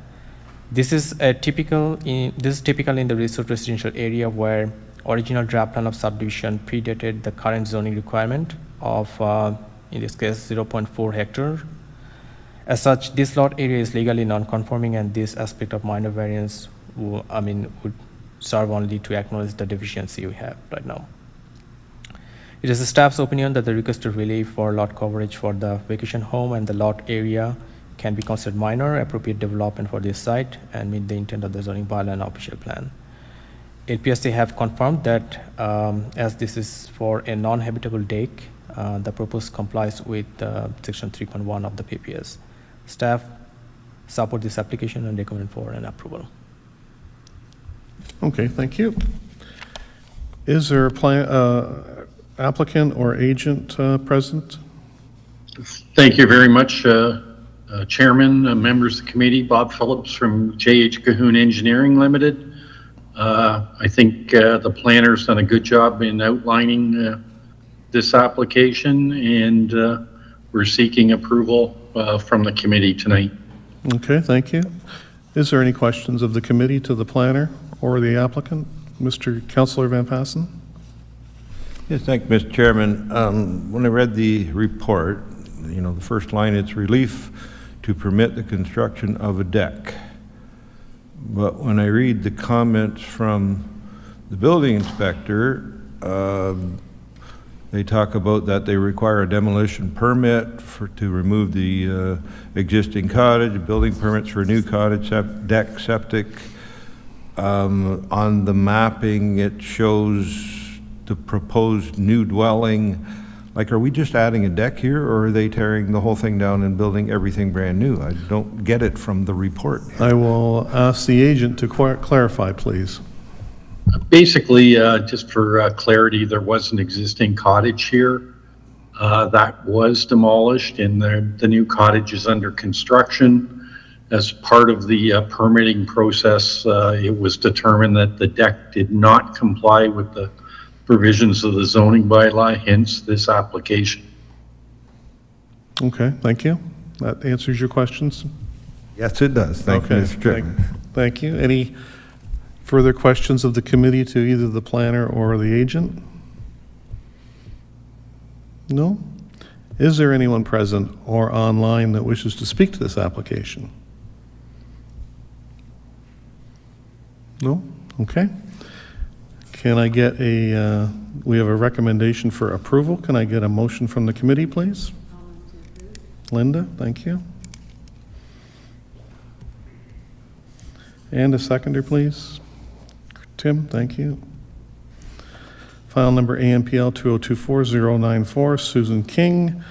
This is typical in the resort residential area where original draft plan of subdivision predated the current zoning requirement of, in this case, 0.4 hectare. As such, this lot area is legally non-conforming, and this aspect of minor variance would serve only to acknowledge the deficiency we have right now. It is the staff's opinion that the requested relief for lot coverage for the vacation home and the lot area can be considered minor, appropriate development for this site, and meet the intent of the zoning bylaw and official plan. LPSA have confirmed that as this is for a non-habitable deck, the proposed complies with section 3.1 of the PPS. Staff support this application and recommend for an approval. Okay, thank you. Is there a applicant or agent present? Thank you very much, Chairman, members of the committee. Bob Phillips from J.H. Cahoon Engineering Limited. I think the planner's done a good job in outlining this application, and we're seeking approval from the committee tonight. Okay, thank you. Is there any questions of the committee to the planner or the applicant? Mr. Councillor Van Passen? Yes, thank you, Mr. Chairman. When I read the report, the first line, it's relief to permit the construction of a deck. But when I read the comments from the building inspector, they talk about that they require a demolition permit to remove the existing cottage, building permits for a new cottage, deck, septic. On the mapping, it shows the proposed new dwelling. Like, are we just adding a deck here, or are they tearing the whole thing down and building everything brand new? I don't get it from the report. I will ask the agent to clarify, please. Basically, just for clarity, there was an existing cottage here that was demolished, and the new cottage is under construction. As part of the permitting process, it was determined that the deck did not comply with the provisions of the zoning bylaw, hence this application. Okay, thank you. That answers your questions? Yes, it does. Thank you, Mr. Chairman. Thank you. Any further questions of the committee to either the planner or the agent? No? Is there anyone present or online that wishes to speak to this application? No? Okay. Can I get we have a recommendation for approval. Can I get a motion from the committee, please? Linda, thank you. And a seconder, please. Tim, thank you. File number AMPL 2024094, Susan King.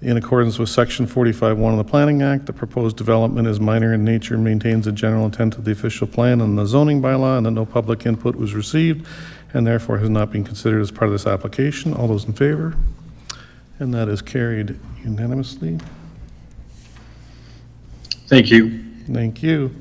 In accordance with Section 45(1) of the Planning Act, the proposed development is minor in nature and maintains the general intent of the official plan and the zoning bylaw, and that no public input was received and therefore has not been considered as part of this application. All those in favor? And that is carried unanimously. Thank you. Thank you.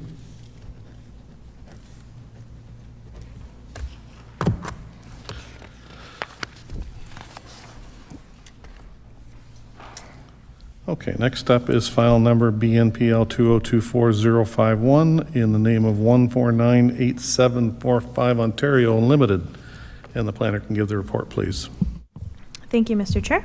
Okay, next up is file number BNPL 2024051 in the name of 1498745 Ontario Limited. And the planner can give the report, please. Thank you, Mr. Chair.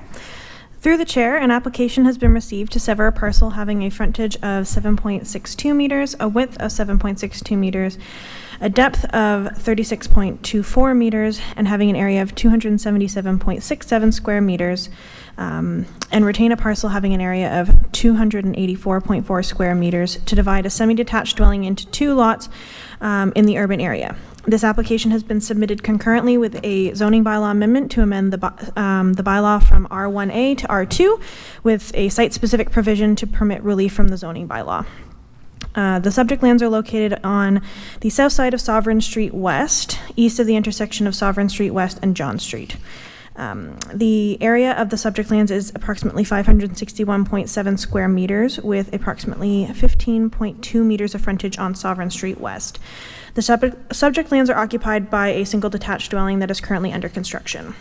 Through the chair, an application has been received to sever a parcel having a frontage of 7.62 meters, a width of 7.62 meters, a depth of 36.24 meters, and having an area of 277.67 square meters, and retain a parcel having an area of 284.4 square meters to divide a semi-detached dwelling into 2 lots in the urban area. This application has been submitted concurrently with a zoning bylaw amendment to amend the bylaw from R1A to R2 with a site-specific provision to permit relief from the zoning bylaw. The subject lands are located on the south side of Sovereign Street West, east of the intersection of Sovereign Street West and John Street. The area of the subject lands is approximately 561.7 square meters with approximately 15.2 meters of frontage on Sovereign Street West. The subject lands are occupied by a single detached dwelling that is currently under construction.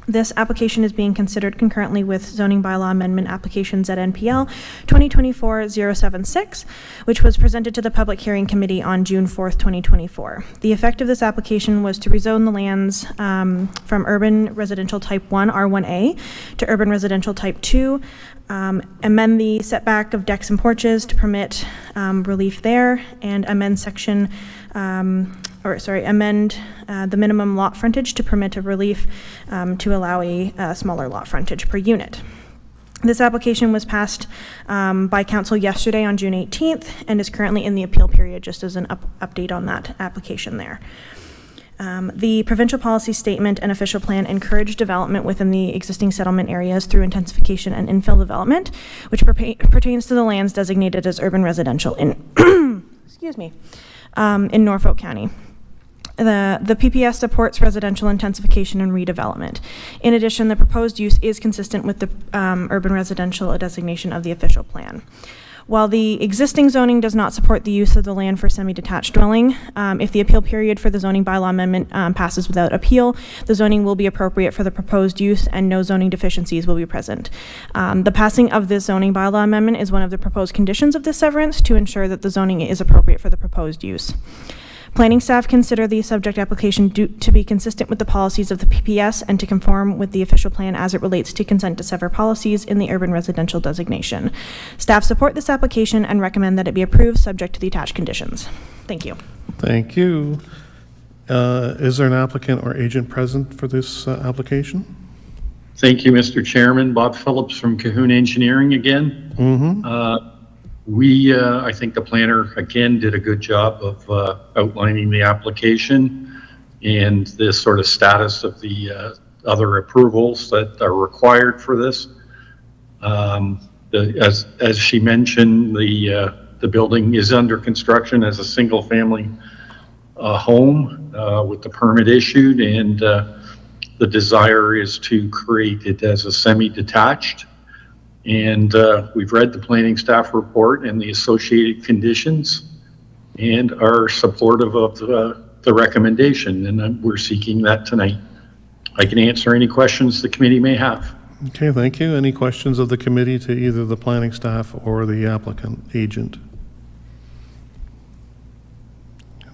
This application is being considered concurrently with zoning bylaw amendment application ZNPL 2024-076, which was presented to the Public Hearing Committee on June 4th, 2024. The effect of this application was to rezone the lands from Urban Residential Type 1, R1A, to Urban Residential Type 2, amend the setback of decks and porches to permit relief there, and amend amend the minimum lot frontage to permit a relief to allow a smaller lot frontage per unit. This application was passed by council yesterday on June 18th and is currently in the appeal period, just as an update on that application there. The provincial policy statement and official plan encourage development within the existing settlement areas through intensification and infill development, which pertains to the lands designated as urban residential in in Norfolk County. The PPS supports residential intensification and redevelopment. In addition, the proposed use is consistent with the urban residential designation of the official plan. While the existing zoning does not support the use of the land for semi-detached dwelling, if the appeal period for the zoning bylaw amendment passes without appeal, the zoning will be appropriate for the proposed use and no zoning deficiencies will be present. The passing of this zoning bylaw amendment is one of the proposed conditions of this severance to ensure that the zoning is appropriate for the proposed use. Planning staff consider the subject application to be consistent with the policies of the PPS and to conform with the official plan as it relates to consent to sever policies in the urban residential designation. Staff support this application and recommend that it be approved subject to the attached conditions. Thank you. Thank you. Is there an applicant or agent present for this application? Thank you, Mr. Chairman. Bob Phillips from Cahoon Engineering again. I think the planner, again, did a good job of outlining the application and the sort of status of the other approvals that are required for this. As she mentioned, the building is under construction as a single-family home with the permit issued, and the desire is to create it as a semi-detached. And we've read the planning staff report and the associated conditions and are supportive of the recommendation, and we're seeking that tonight. I can answer any questions the committee may have. Okay, thank you. Any questions of the committee to either the planning staff or the applicant agent?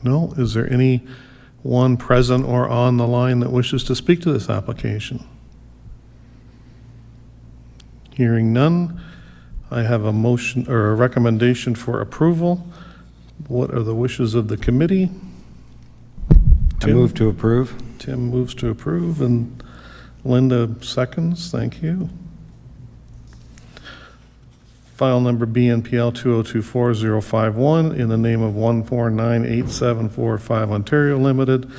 No? Is there anyone present or on the line that wishes to speak to this application? Hearing none, I have a motion or a recommendation for approval. What are the wishes of the committee? I move to approve. Tim moves to approve, and Linda seconds. Thank you. File number BNPL 2024051 in the name of 1498745 Ontario Limited.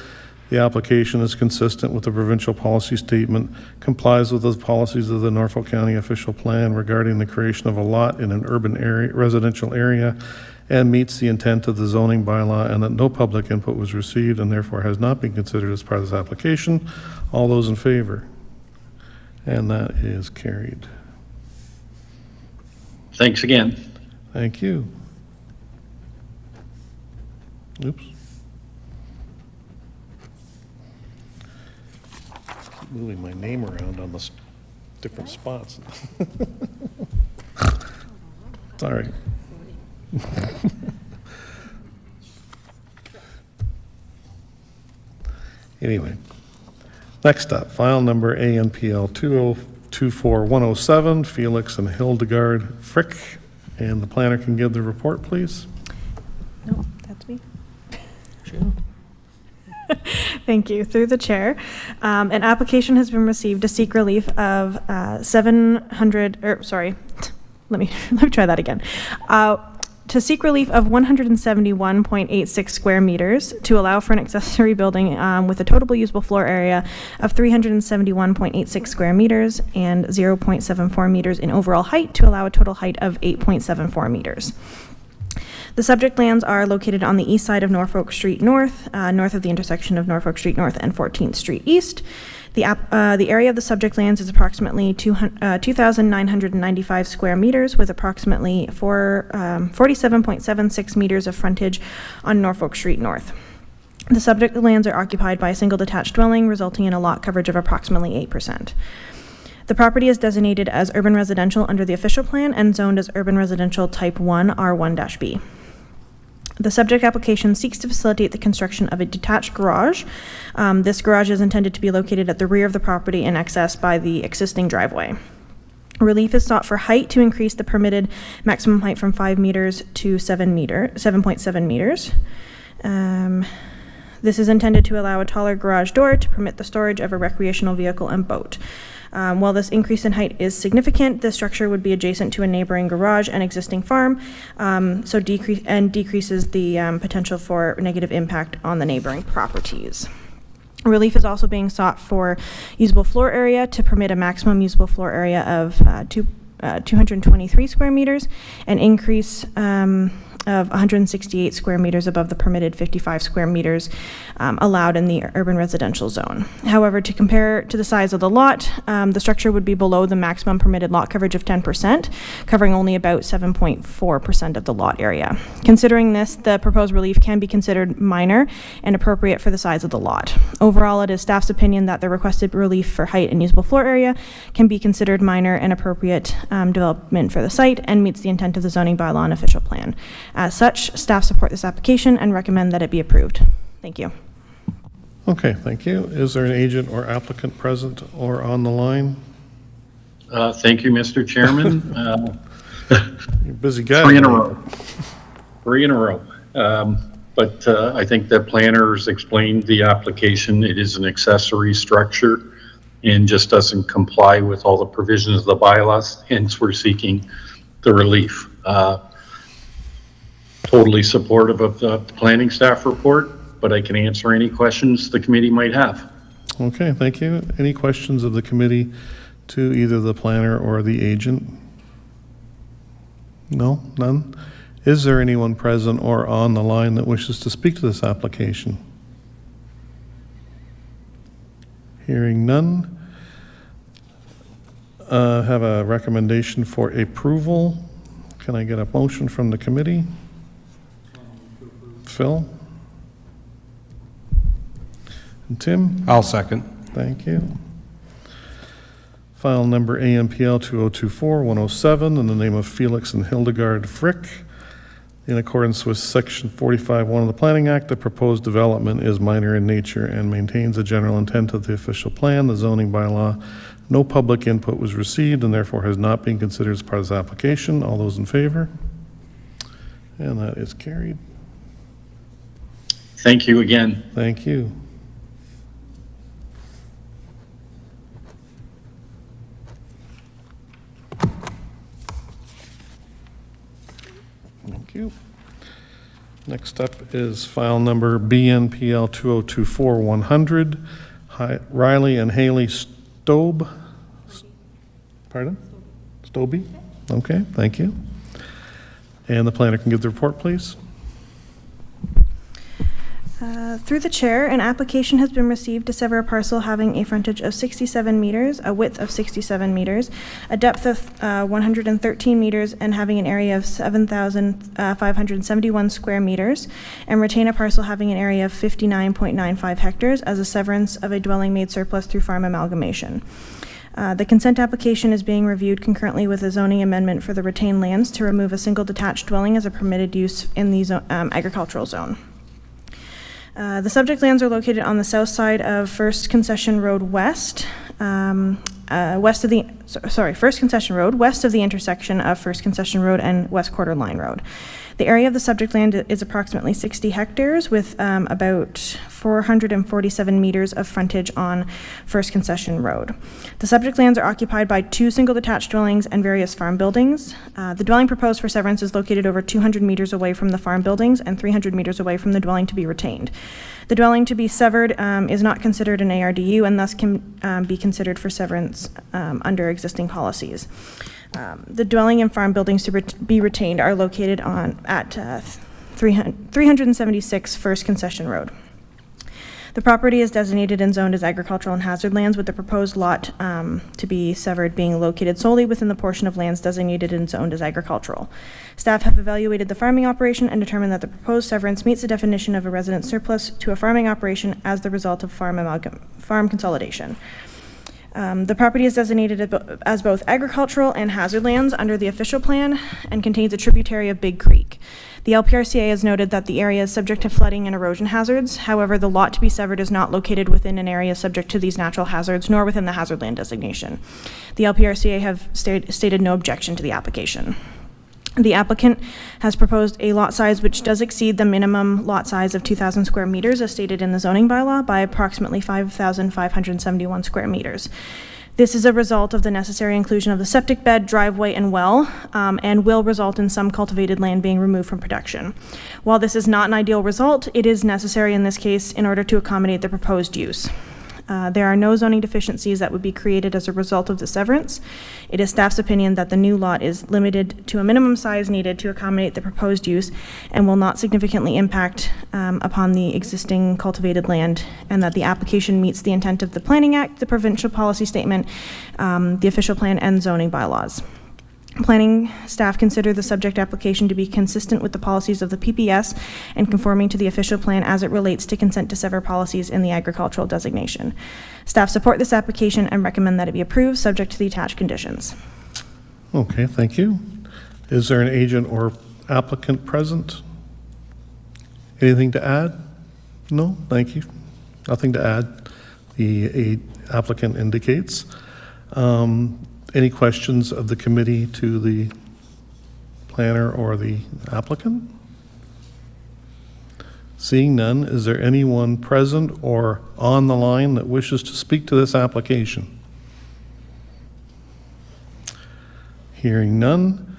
The application is consistent with the provincial policy statement, complies with the policies of the Norfolk County official plan regarding the creation of a lot in an urban area, residential area, and meets the intent of the zoning bylaw, and that no public input was received and therefore has not been considered as part of this application. All those in favor? And that is carried. Thanks again. Thank you. Oops. Moving my name around on the different spots. It's all right. Anyway, next up, file number ANPL 2024107, Felix and Hildegard Frick. And the planner can give the report, please. No, that's me. Sure. Thank you. Through the chair, an application has been received to seek relief of 700, let me try that again. To seek relief of 171.86 square meters to allow for an accessory building with a total usable floor area of 371.86 square meters and 0.74 meters in overall height to allow a total height of 8.74 meters. The subject lands are located on the east side of Norfolk Street North, north of the intersection of Norfolk Street North and 14th Street East. The area of the subject lands is approximately 2,995 square meters with approximately 47.76 meters of frontage on Norfolk Street North. The subject lands are occupied by a single detached dwelling, resulting in a lot coverage of approximately 8%. The property is designated as urban residential under the official plan and zoned as urban residential type 1 R1-B. The subject application seeks to facilitate the construction of a detached garage. This garage is intended to be located at the rear of the property and accessed by the existing driveway. Relief is sought for height to increase the permitted maximum height from 5 meters to 7.7 meters. This is intended to allow a taller garage door to permit the storage of a recreational vehicle and boat. While this increase in height is significant, the structure would be adjacent to a neighboring garage and existing farm, so decreases the potential for negative impact on the neighboring properties. Relief is also being sought for usable floor area to permit a maximum usable floor area of 223 square meters, an increase of 168 square meters above the permitted 55 square meters allowed in the urban residential zone. However, to compare to the size of the lot, the structure would be below the maximum permitted lot coverage of 10%, covering only about 7.4% of the lot area. Considering this, the proposed relief can be considered minor and appropriate for the size of the lot. Overall, it is staff's opinion that the requested relief for height and usable floor area can be considered minor and appropriate development for the site and meets the intent of the zoning bylaw and official plan. As such, staff support this application and recommend that it be approved. Thank you. Okay, thank you. Is there an agent or applicant present or on the line? Thank you, Mr. Chairman. You're a busy guy. 3 in a row. 3 in a row. But I think the planners explained the application. It is an accessory structure and just doesn't comply with all the provisions of the bylaws, hence we're seeking the relief. Totally supportive of the planning staff report, but I can answer any questions the committee might have. Okay, thank you. Any questions of the committee to either the planner or the agent? No, none? Is there anyone present or on the line that wishes to speak to this application? Hearing none. Have a recommendation for approval. Can I get a motion from the committee? Phil? And Tim? I'll second. Thank you. File number AMPL 2024-107 in the name of Felix and Hildegard Frick. In accordance with Section 45(1) of the Planning Act, the proposed development is minor in nature and maintains the general intent of the official plan, the zoning bylaw. No public input was received and therefore has not been considered as part of this application. All those in favor? And that is carried. Thank you again. Thank you. Thank you. Next up is file number BNPL 2024-100, Riley and Haley Stobe. Pardon? Stobie? Okay, thank you. And the planner can give the report, please. Through the chair, an application has been received to sever a parcel having a frontage of 67 meters, a width of 67 meters, a depth of 113 meters, and having an area of 7,571 square meters, and retain a parcel having an area of 59.95 hectares as a severance of a dwelling made surplus through farm amalgamation. The consent application is being reviewed concurrently with a zoning amendment for the retained lands to remove a single detached dwelling as a permitted use in the agricultural zone. The subject lands are located on the south side of First Concession Road West, First Concession Road, west of the intersection of First Concession Road and West Quarter Line Road. The area of the subject land is approximately 60 hectares with about 447 meters of frontage on First Concession Road. The subject lands are occupied by 2 single detached dwellings and various farm buildings. The dwelling proposed for severance is located over 200 meters away from the farm buildings and 300 meters away from the dwelling to be retained. The dwelling to be severed is not considered an ARDU and thus can be considered for severance under existing policies. The dwelling and farm buildings to be retained are located at 376 First Concession Road. The property is designated and zoned as agricultural and hazard lands, with the proposed lot to be severed being located solely within the portion of lands designated and zoned as agricultural. Staff have evaluated the farming operation and determined that the proposed severance meets the definition of a resident surplus to a farming operation as the result of farm consolidation. The property is designated as both agricultural and hazard lands under the official plan and contains a tributary of Big Creek. The LPRCA has noted that the area is subject to flooding and erosion hazards. However, the lot to be severed is not located within an area subject to these natural hazards, nor within the hazard land designation. The LPRCA have stated no objection to the application. The applicant has proposed a lot size which does exceed the minimum lot size of 2,000 square meters as stated in the zoning bylaw by approximately 5,571 square meters. This is a result of the necessary inclusion of the septic bed, driveway, and well, and will result in some cultivated land being removed from production. While this is not an ideal result, it is necessary in this case in order to accommodate the proposed use. There are no zoning deficiencies that would be created as a result of the severance. It is staff's opinion that the new lot is limited to a minimum size needed to accommodate the proposed use and will not significantly impact upon the existing cultivated land, and that the application meets the intent of the Planning Act, the provincial policy statement, the official plan, and zoning bylaws. Planning staff consider the subject application to be consistent with the policies of the PPS and conforming to the official plan as it relates to consent to sever policies in the agricultural designation. Staff support this application and recommend that it be approved, subject to the attached conditions. Okay, thank you. Is there an agent or applicant present? Anything to add? No, thank you. Nothing to add, the applicant indicates. Any questions of the committee to the planner or the applicant? Seeing none, is there anyone present or on the line that wishes to speak to this application? Hearing none,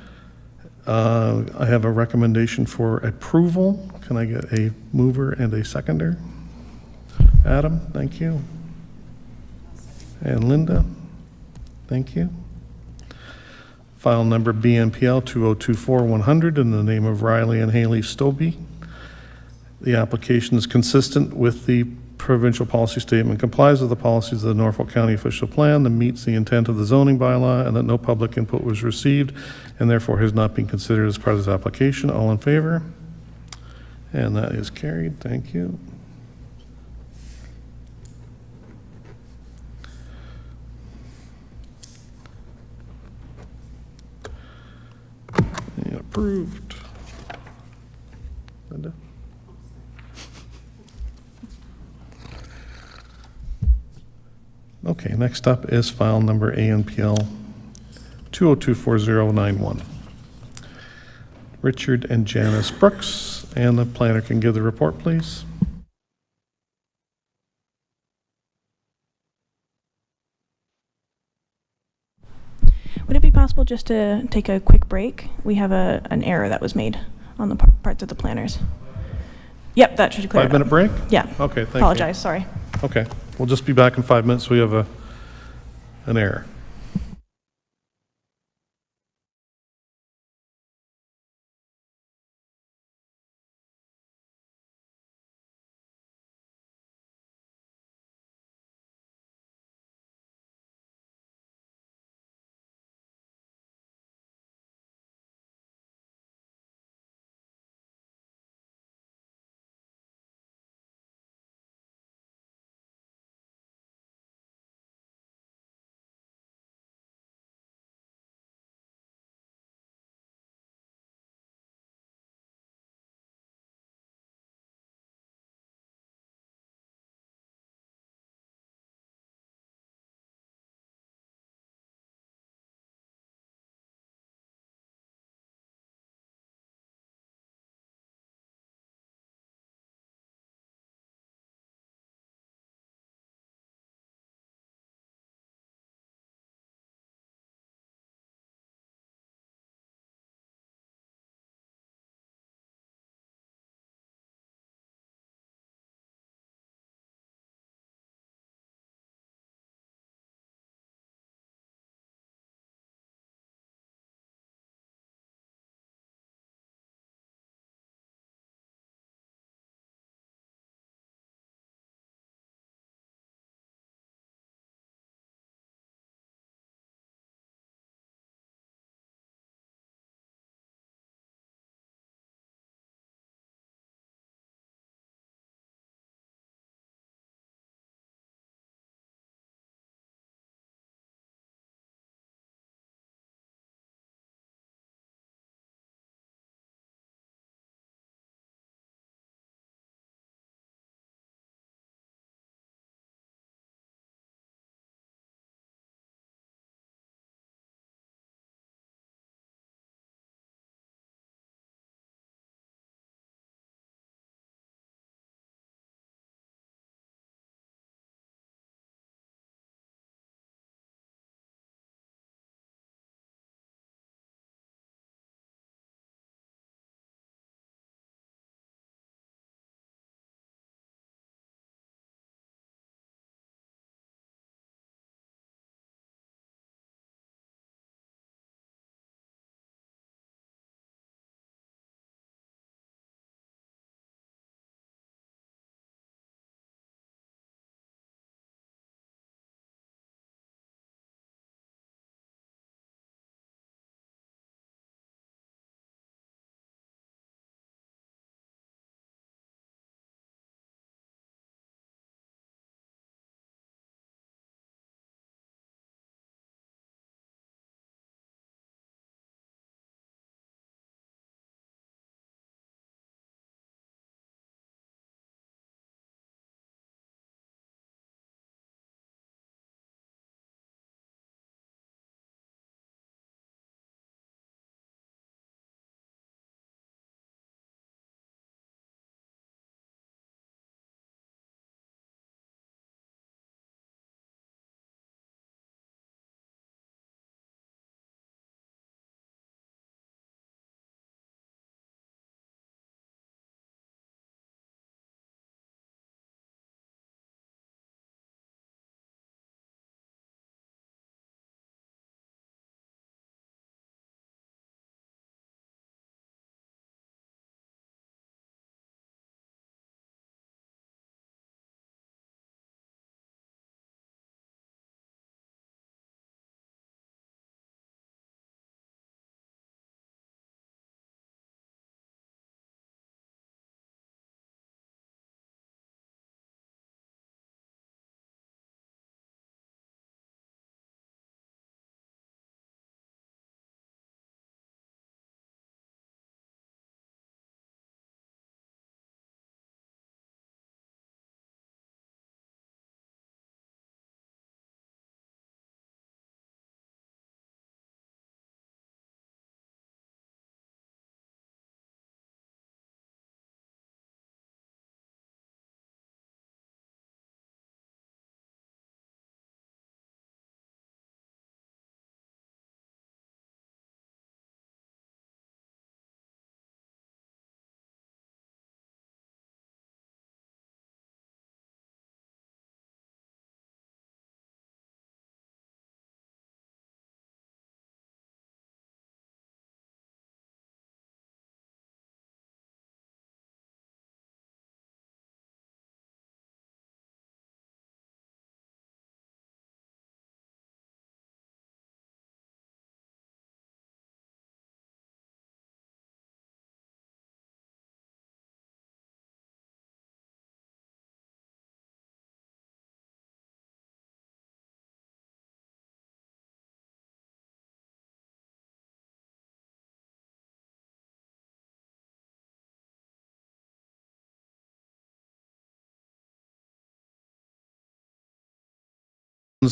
I have a recommendation for approval. Can I get a mover and a seconder? Adam, thank you. And Linda, thank you. File number BNPL 2024-100 in the name of Riley and Haley Stobie. The application is consistent with the provincial policy statement, complies with the policies of the Norfolk County official plan, that meets the intent of the zoning bylaw, and that no public input was received and therefore has not been considered as part of this application. All in favor? And that is carried. Thank you. And approved. Linda? Okay, next up is file number ANPL 2024091. Richard and Janice Brooks, and the planner can give the report, please. Would it be possible just to take a quick break? We have an error that was made on the parts of the planners. Yep, that should clear it up. 5-minute break? Yeah. Okay, thank you. Apologize, sorry. Okay, we'll just be back in 5 minutes. We have an error.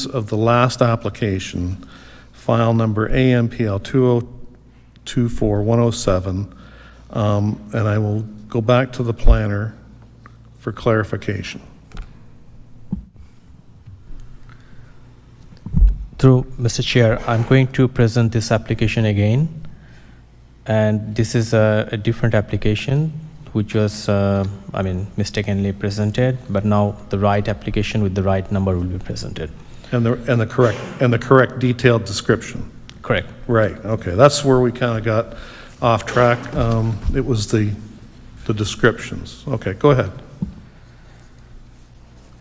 of the last application, file number AMPL 2024-107, and I will go back to the planner for clarification. Through Mr. Chair, I'm going to present this application again. And this is a different application, which was, mistakenly presented, but now the right application with the right number will be presented. And the correct detailed description. Correct. Right, okay, that's where we kind of got off track. It was the descriptions. Okay, go ahead.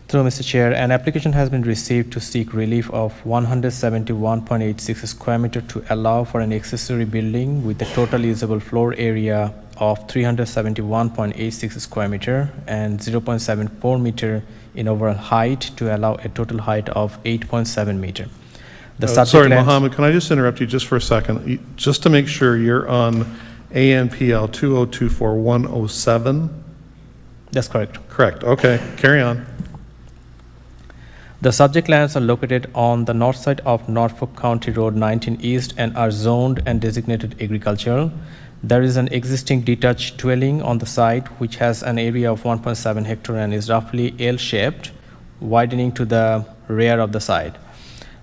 Through Mr. Chair, an application has been received to seek relief of 171.86 square meter to allow for an accessory building with a total usable floor area of 371.86 square meter and 0.74 meter in overall height to allow a total height of 8.7 meter. The subject Sorry, lands- Mohammed, can I just interrupt you just for a second? Just to make sure you're on ANPL 2024-107? That's correct. Correct, okay, carry on. The subject lands are located on the north side of Norfolk County Road 19 East and are zoned and designated agricultural. There is an existing detached dwelling on the site which has an area of 1.7 hectare and is roughly L-shaped, widening to the rear of the site.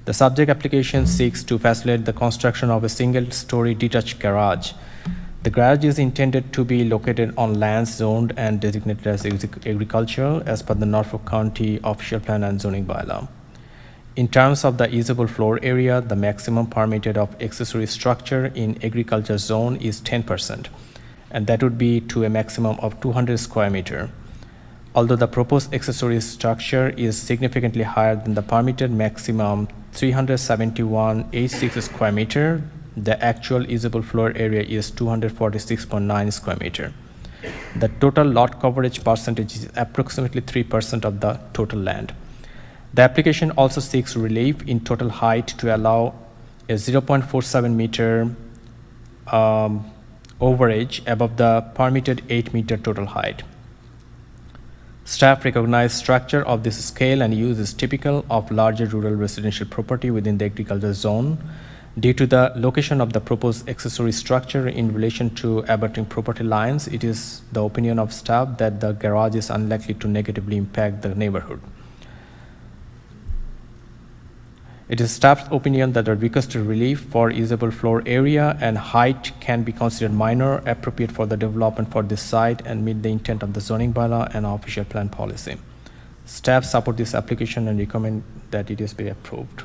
The subject application seeks to facilitate the construction of a single-story detached garage. The garage is intended to be located on lands zoned and designated as agricultural as per the Norfolk County Official Plan and Zoning Bylaw. In terms of the usable floor area, the maximum permitted of accessory structure in agriculture zone is 10%, and that would be to a maximum of 200 square meter. Although the proposed accessory structure is significantly higher than the permitted maximum 371.86 square meter, the actual usable floor area is 246.9 square meter. The total lot coverage percentage is approximately 3% of the total land. The application also seeks relief in total height to allow a 0.47 meter overage above the permitted 8 meter total height. Staff recognize structure of this scale and use is typical of larger rural residential property within the agricultural zone. Due to the location of the proposed accessory structure in relation to abutting property lines, it is the opinion of staff that the garage is unlikely to negatively impact the neighborhood. It is staff's opinion that the requested relief for usable floor area and height can be considered minor, appropriate for the development for this site, and meet the intent of the zoning bylaw and official plan policy. Staff support this application and recommend that it is be approved.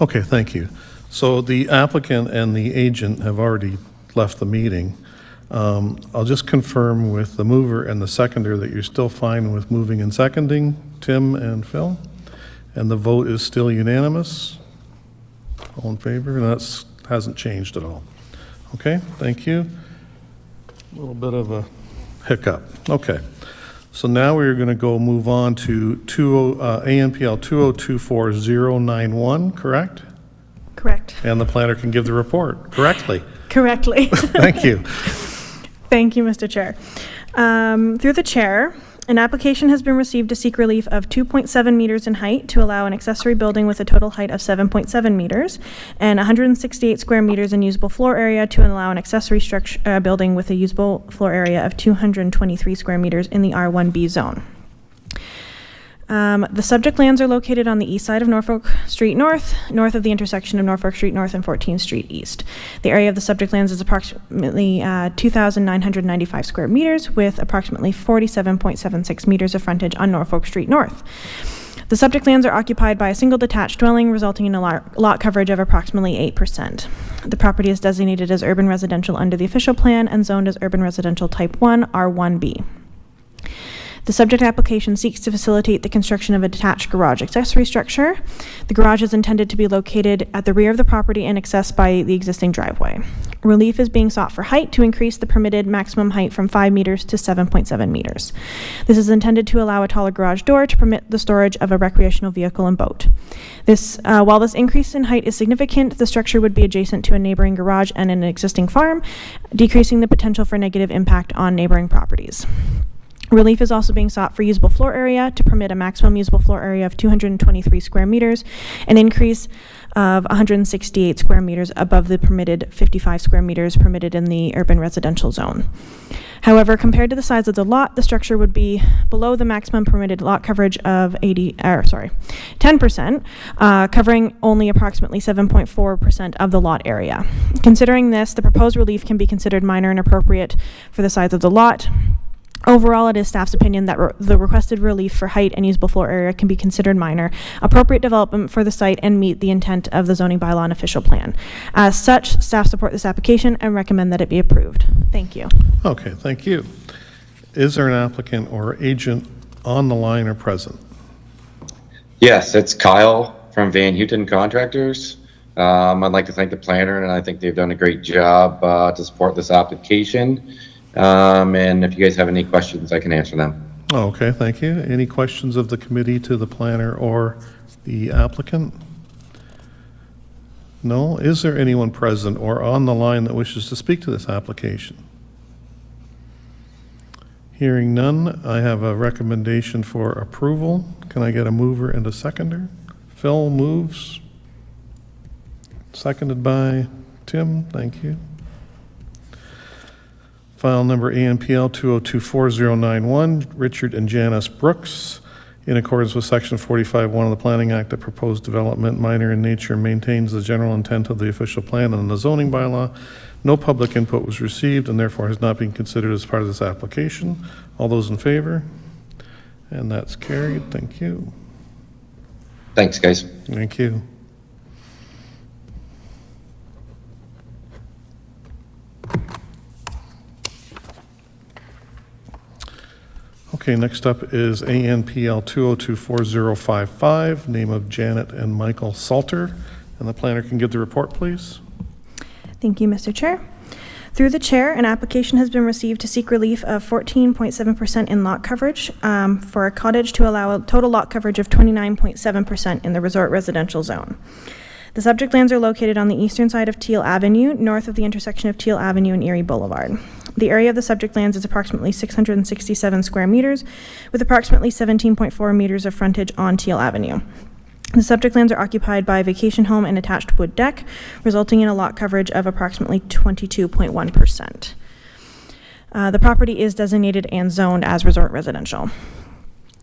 Okay, thank you. So the applicant and the agent have already left the meeting. I'll just confirm with the mover and the seconder that you're still fine with moving and seconding, Tim and Phil, and the vote is still unanimous. All in favor? And that hasn't changed at all. Okay, thank you. A little bit of a hiccup. Okay. So now we're going to move on to ANPL 2024-091, correct? Correct. And the planner can give the report correctly. Correctly. Thank you. Thank you, Mr. Chair. Through the chair, an application has been received to seek relief of 2.7 meters in height to allow an accessory building with a total height of 7.7 meters and 168 square meters in usable floor area to allow an accessory structure building with a usable floor area of 223 square meters in the R1B zone. The subject lands are located on the east side of Norfolk Street North of the intersection of Norfolk Street North and 14th Street East. The area of the subject lands is approximately 2,995 square meters with approximately 47.76 meters of frontage on Norfolk Street North. The subject lands are occupied by a single detached dwelling, resulting in a lot coverage of approximately 8%. The property is designated as urban residential under the official plan and zoned as urban residential type 1, R1B. The subject application seeks to facilitate the construction of a detached garage accessory structure. The garage is intended to be located at the rear of the property and accessed by the existing driveway. Relief is being sought for height to increase the permitted maximum height from 5 meters to 7.7 meters. This is intended to allow a taller garage door to permit the storage of a recreational vehicle and boat. While this increase in height is significant, the structure would be adjacent to a neighboring garage and an existing farm, decreasing the potential for negative impact on neighboring properties. Relief is also being sought for usable floor area to permit a maximum usable floor area of 223 square meters, an increase of 168 square meters above the permitted 55 square meters permitted in the urban residential zone. However, compared to the size of the lot, the structure would be below the maximum permitted lot coverage of 10%, covering only approximately 7.4% of the lot area. Considering this, the proposed relief can be considered minor and appropriate for the size of the lot. Overall, it is staff's opinion that the requested relief for height and usable floor area can be considered minor, appropriate development for the site, and meet the intent of the zoning bylaw and official plan. As such, staff support this application and recommend that it be approved. Thank you. Okay, thank you. Is there an applicant or agent on the line or present? Yes, it's Kyle from Van Houten Contractors. I'd like to thank the planner, and I think they've done a great job to support this application. And if you guys have any questions, I can answer them. Okay, thank you. Any questions of the committee to the planner or the applicant? No? Is there anyone present or on the line that wishes to speak to this application? Hearing none, I have a recommendation for approval. Can I get a mover and a seconder? Phil moves. Seconded by Tim. Thank you. File number ANPL 2024091, Richard and Janice Brooks. In accordance with Section 45(1) of the Planning Act, the proposed development, minor in nature, maintains the general intent of the official plan and the zoning bylaw. No public input was received and therefore has not been considered as part of this application. All those in favor? And that's carried. Thank you. Thanks, guys. Thank you. Okay, next up is ANPL 2024055, name of Janet and Michael Salter. And the planner can give the report, please. Thank you, Mr. Chair. Through the chair, an application has been received to seek relief of 14.7% in lot coverage for a cottage to allow a total lot coverage of 29.7% in the resort residential zone. The subject lands are located on the eastern side of Teal Avenue, north of the intersection of Teal Avenue and Erie Boulevard. The area of the subject lands is approximately 667 square meters, with approximately 17.4 meters of frontage on Teal Avenue. The subject lands are occupied by a vacation home and attached wood deck, resulting in a lot coverage of approximately 22.1%. The property is designated and zoned as resort residential.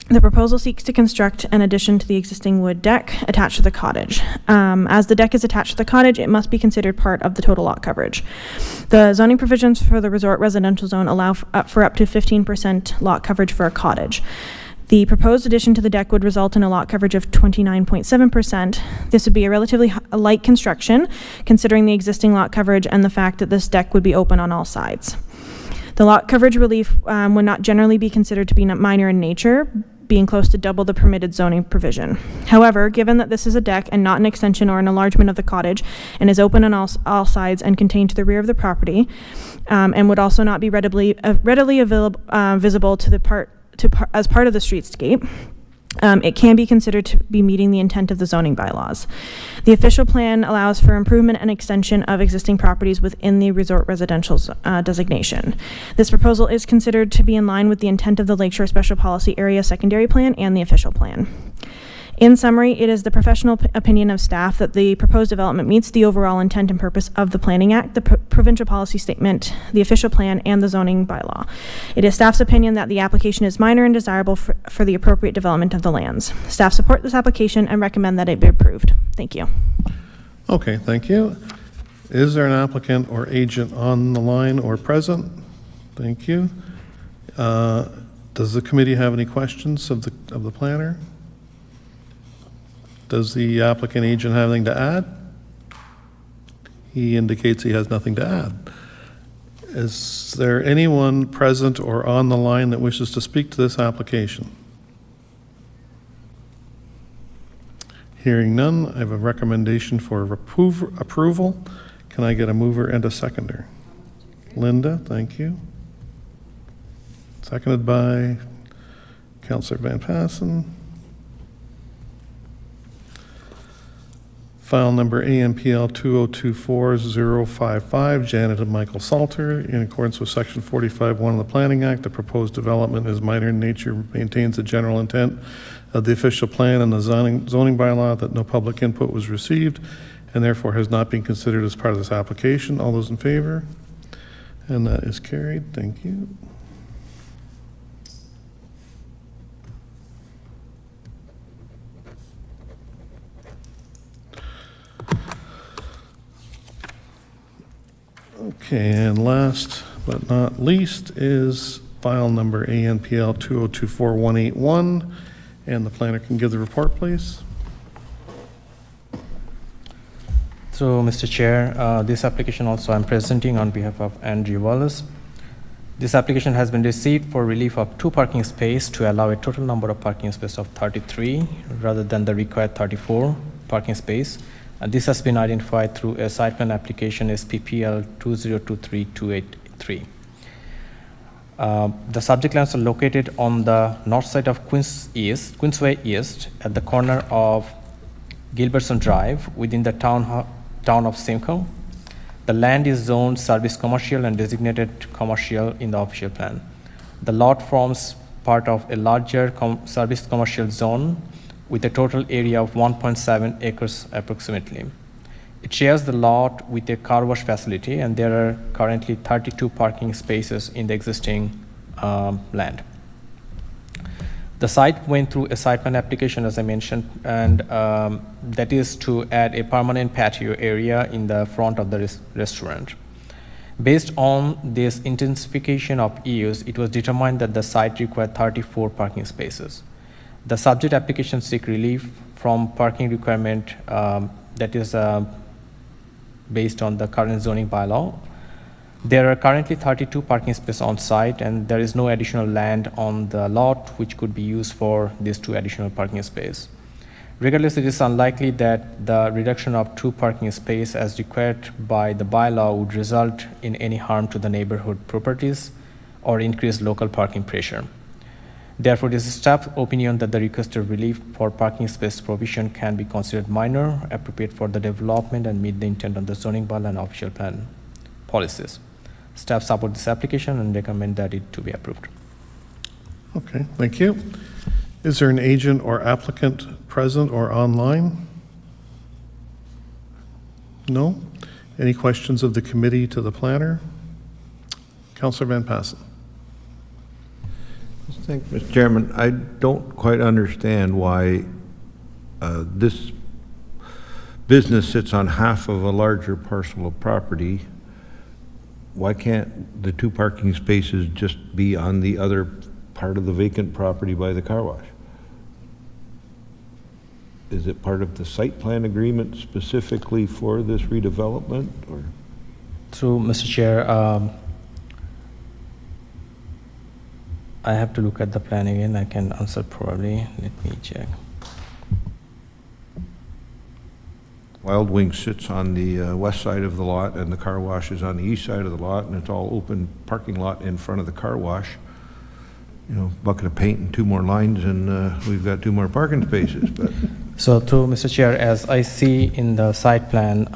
The proposal seeks to construct an addition to the existing wood deck attached to the cottage. As the deck is attached to the cottage, it must be considered part of the total lot coverage. The zoning provisions for the resort residential zone allow for up to 15% lot coverage for a cottage. The proposed addition to the deck would result in a lot coverage of 29.7%. This would be a relatively light construction, considering the existing lot coverage and the fact that this deck would be open on all sides. The lot coverage relief would not generally be considered to be minor in nature, being close to double the permitted zoning provision. However, given that this is a deck and not an extension or an enlargement of the cottage and is open on all sides and contained to the rear of the property, and would also not be readily available, visible to as part of the streetscape, it can be considered to be meeting the intent of the zoning bylaws. The official plan allows for improvement and extension of existing properties within the resort residential designation. This proposal is considered to be in line with the intent of the Lakeshore Special Policy Area Secondary Plan and the official plan. In summary, it is the professional opinion of staff that the proposed development meets the overall intent and purpose of the Planning Act, the provincial policy statement, the official plan, and the zoning bylaw. It is staff's opinion that the application is minor and desirable for the appropriate development of the lands. Staff support this application and recommend that it be approved. Thank you. Okay, thank you. Is there an applicant or agent on the line or present? Thank you. Does the committee have any questions of the planner? Does the applicant agent have anything to add? He indicates he has nothing to add. Is there anyone present or on the line that wishes to speak to this application? Hearing none, I have a recommendation for approval. Can I get a mover and a seconder? Linda, thank you. Seconded by Councillor Van Passen. File number AMPL 2024055, Janet and Michael Salter. In accordance with Section 45(1) of the Planning Act, the proposed development is minor in nature, maintains the general intent of the official plan and the zoning bylaw, that no public input was received and therefore has not been considered as part of this application. All those in favor? And that is carried. Thank you. Okay, and last but not least is file number ANPL 2024181, and the planner can give the report, please. So, Mr. Chair, this application also I'm presenting on behalf of Andrew Wallace. This application has been received for relief of 2 parking spaces to allow a total number of parking spaces of 33 rather than the required 34 parking space. And this has been identified through a site plan application SPPL 2023283. The subject lands are located on the north side of Queensway East at the corner of Gilbertson Drive within the town of Simcoe. The land is zoned service commercial and designated commercial in the official plan. The lot forms part of a larger service commercial zone with a total area of 1.7 acres approximately. It shares the lot with a car wash facility, and there are currently 32 parking spaces in the existing land. The site went through a site plan application, as I mentioned, and that is to add a permanent patio area in the front of the restaurant. Based on this intensification of use, it was determined that the site required 34 parking spaces. The subject application seek relief from parking requirement that is based on the current zoning bylaw. There are currently 32 parking spaces on site, and there is no additional land on the lot which could be used for these 2 additional parking spaces. Regardless, it is unlikely that the reduction of 2 parking spaces as required by the bylaw would result in any harm to the neighborhood properties or increase local parking pressure. Therefore, it is staff's opinion that the requested relief for parking space provision can be considered minor, appropriate for the development, and meet the intent of the zoning bylaw and official plan policies. Staff support this application and recommend that it to be approved. Okay, thank you. Is there an agent or applicant present or online? No? Any questions of the committee to the planner? Councillor Van Passen. Thank you, Mr. Chairman. I don't quite understand why this business sits on half of a larger parcel of property. Why can't the 2 parking spaces just be on the other part of the vacant property by the car wash? Is it part of the site plan agreement specifically for this redevelopment, or? Through Mr. Chair, I have to look at the plan again. I can answer probably. Let me check. Wild Wing sits on the west side of the lot, and the car wash is on the east side of the lot, and it's all open parking lot in front of the car wash. You know, bucket of paint and 2 more lines, and we've got 2 more parking spaces. But So, through Mr. Chair, as I see in the site plan,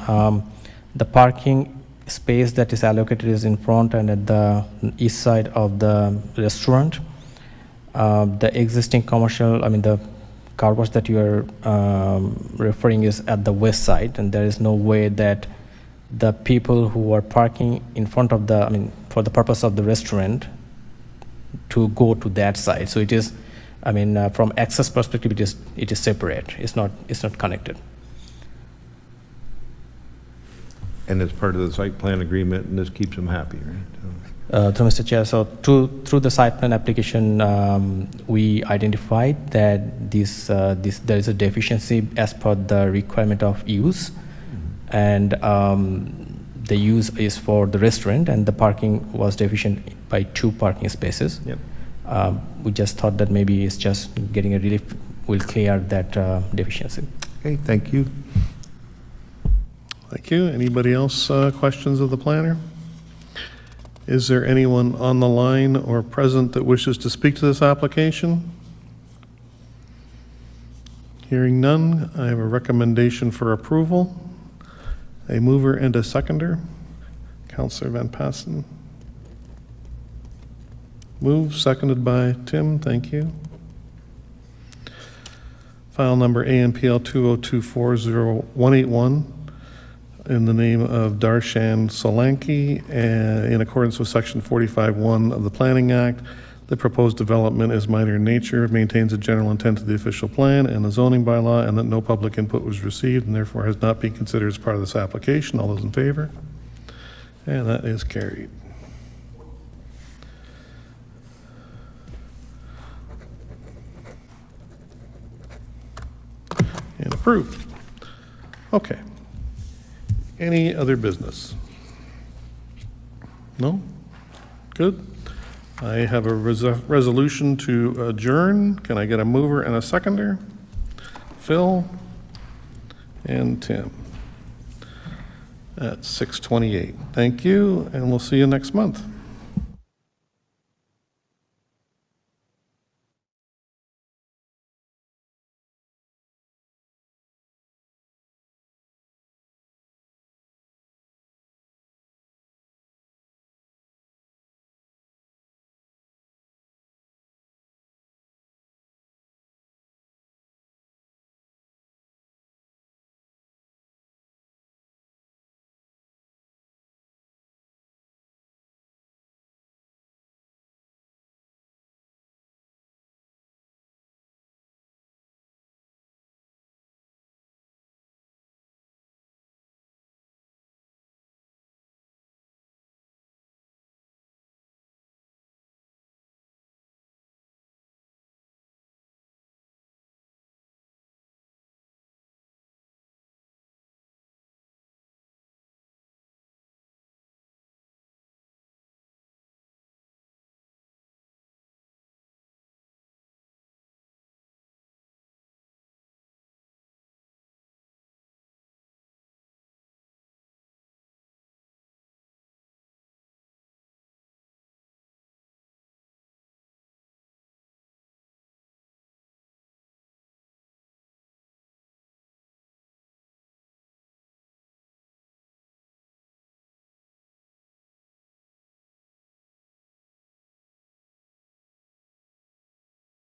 the parking space that is allocated is in front and at the east side of the restaurant. The existing commercial, the car wash that you are referring is at the west side, and there is no way that the people who are parking in front of the, for the purpose of the restaurant, to go to that side. So it is, from access perspective, it is separate. It's not connected. and it's part of the site plan agreement, and this keeps them happy, right? To Mr. Chair, so through the site plan application, we identified that there is a deficiency as per the requirement of use, and the use is for the restaurant, and the parking was deficient by 2 parking spaces. Yep. We just thought that maybe it's just getting a relief will clear that deficiency. Okay, thank you. Thank you. Anybody else questions of the planner? Is there anyone on the line or present that wishes to speak to this application? Hearing none, I have a recommendation for approval. A mover and a seconder. Councillor Van Passen. Move, seconded by Tim, thank you. File number ANPL 20240-181 in the name of Darshan Solanki, in accordance with Section 45(1) of the Planning Act. The proposed development is minor in nature, maintains the general intent of the official plan and the zoning bylaw, and that no public input was received and therefore has not been considered as part of this application. All those in favor? And that is carried. And approved. Okay. Any other business? No? Good. I have a resolution to adjourn. Can I get a mover and a seconder? Phil and Tim at 6:28. Thank you, and we'll see you next month.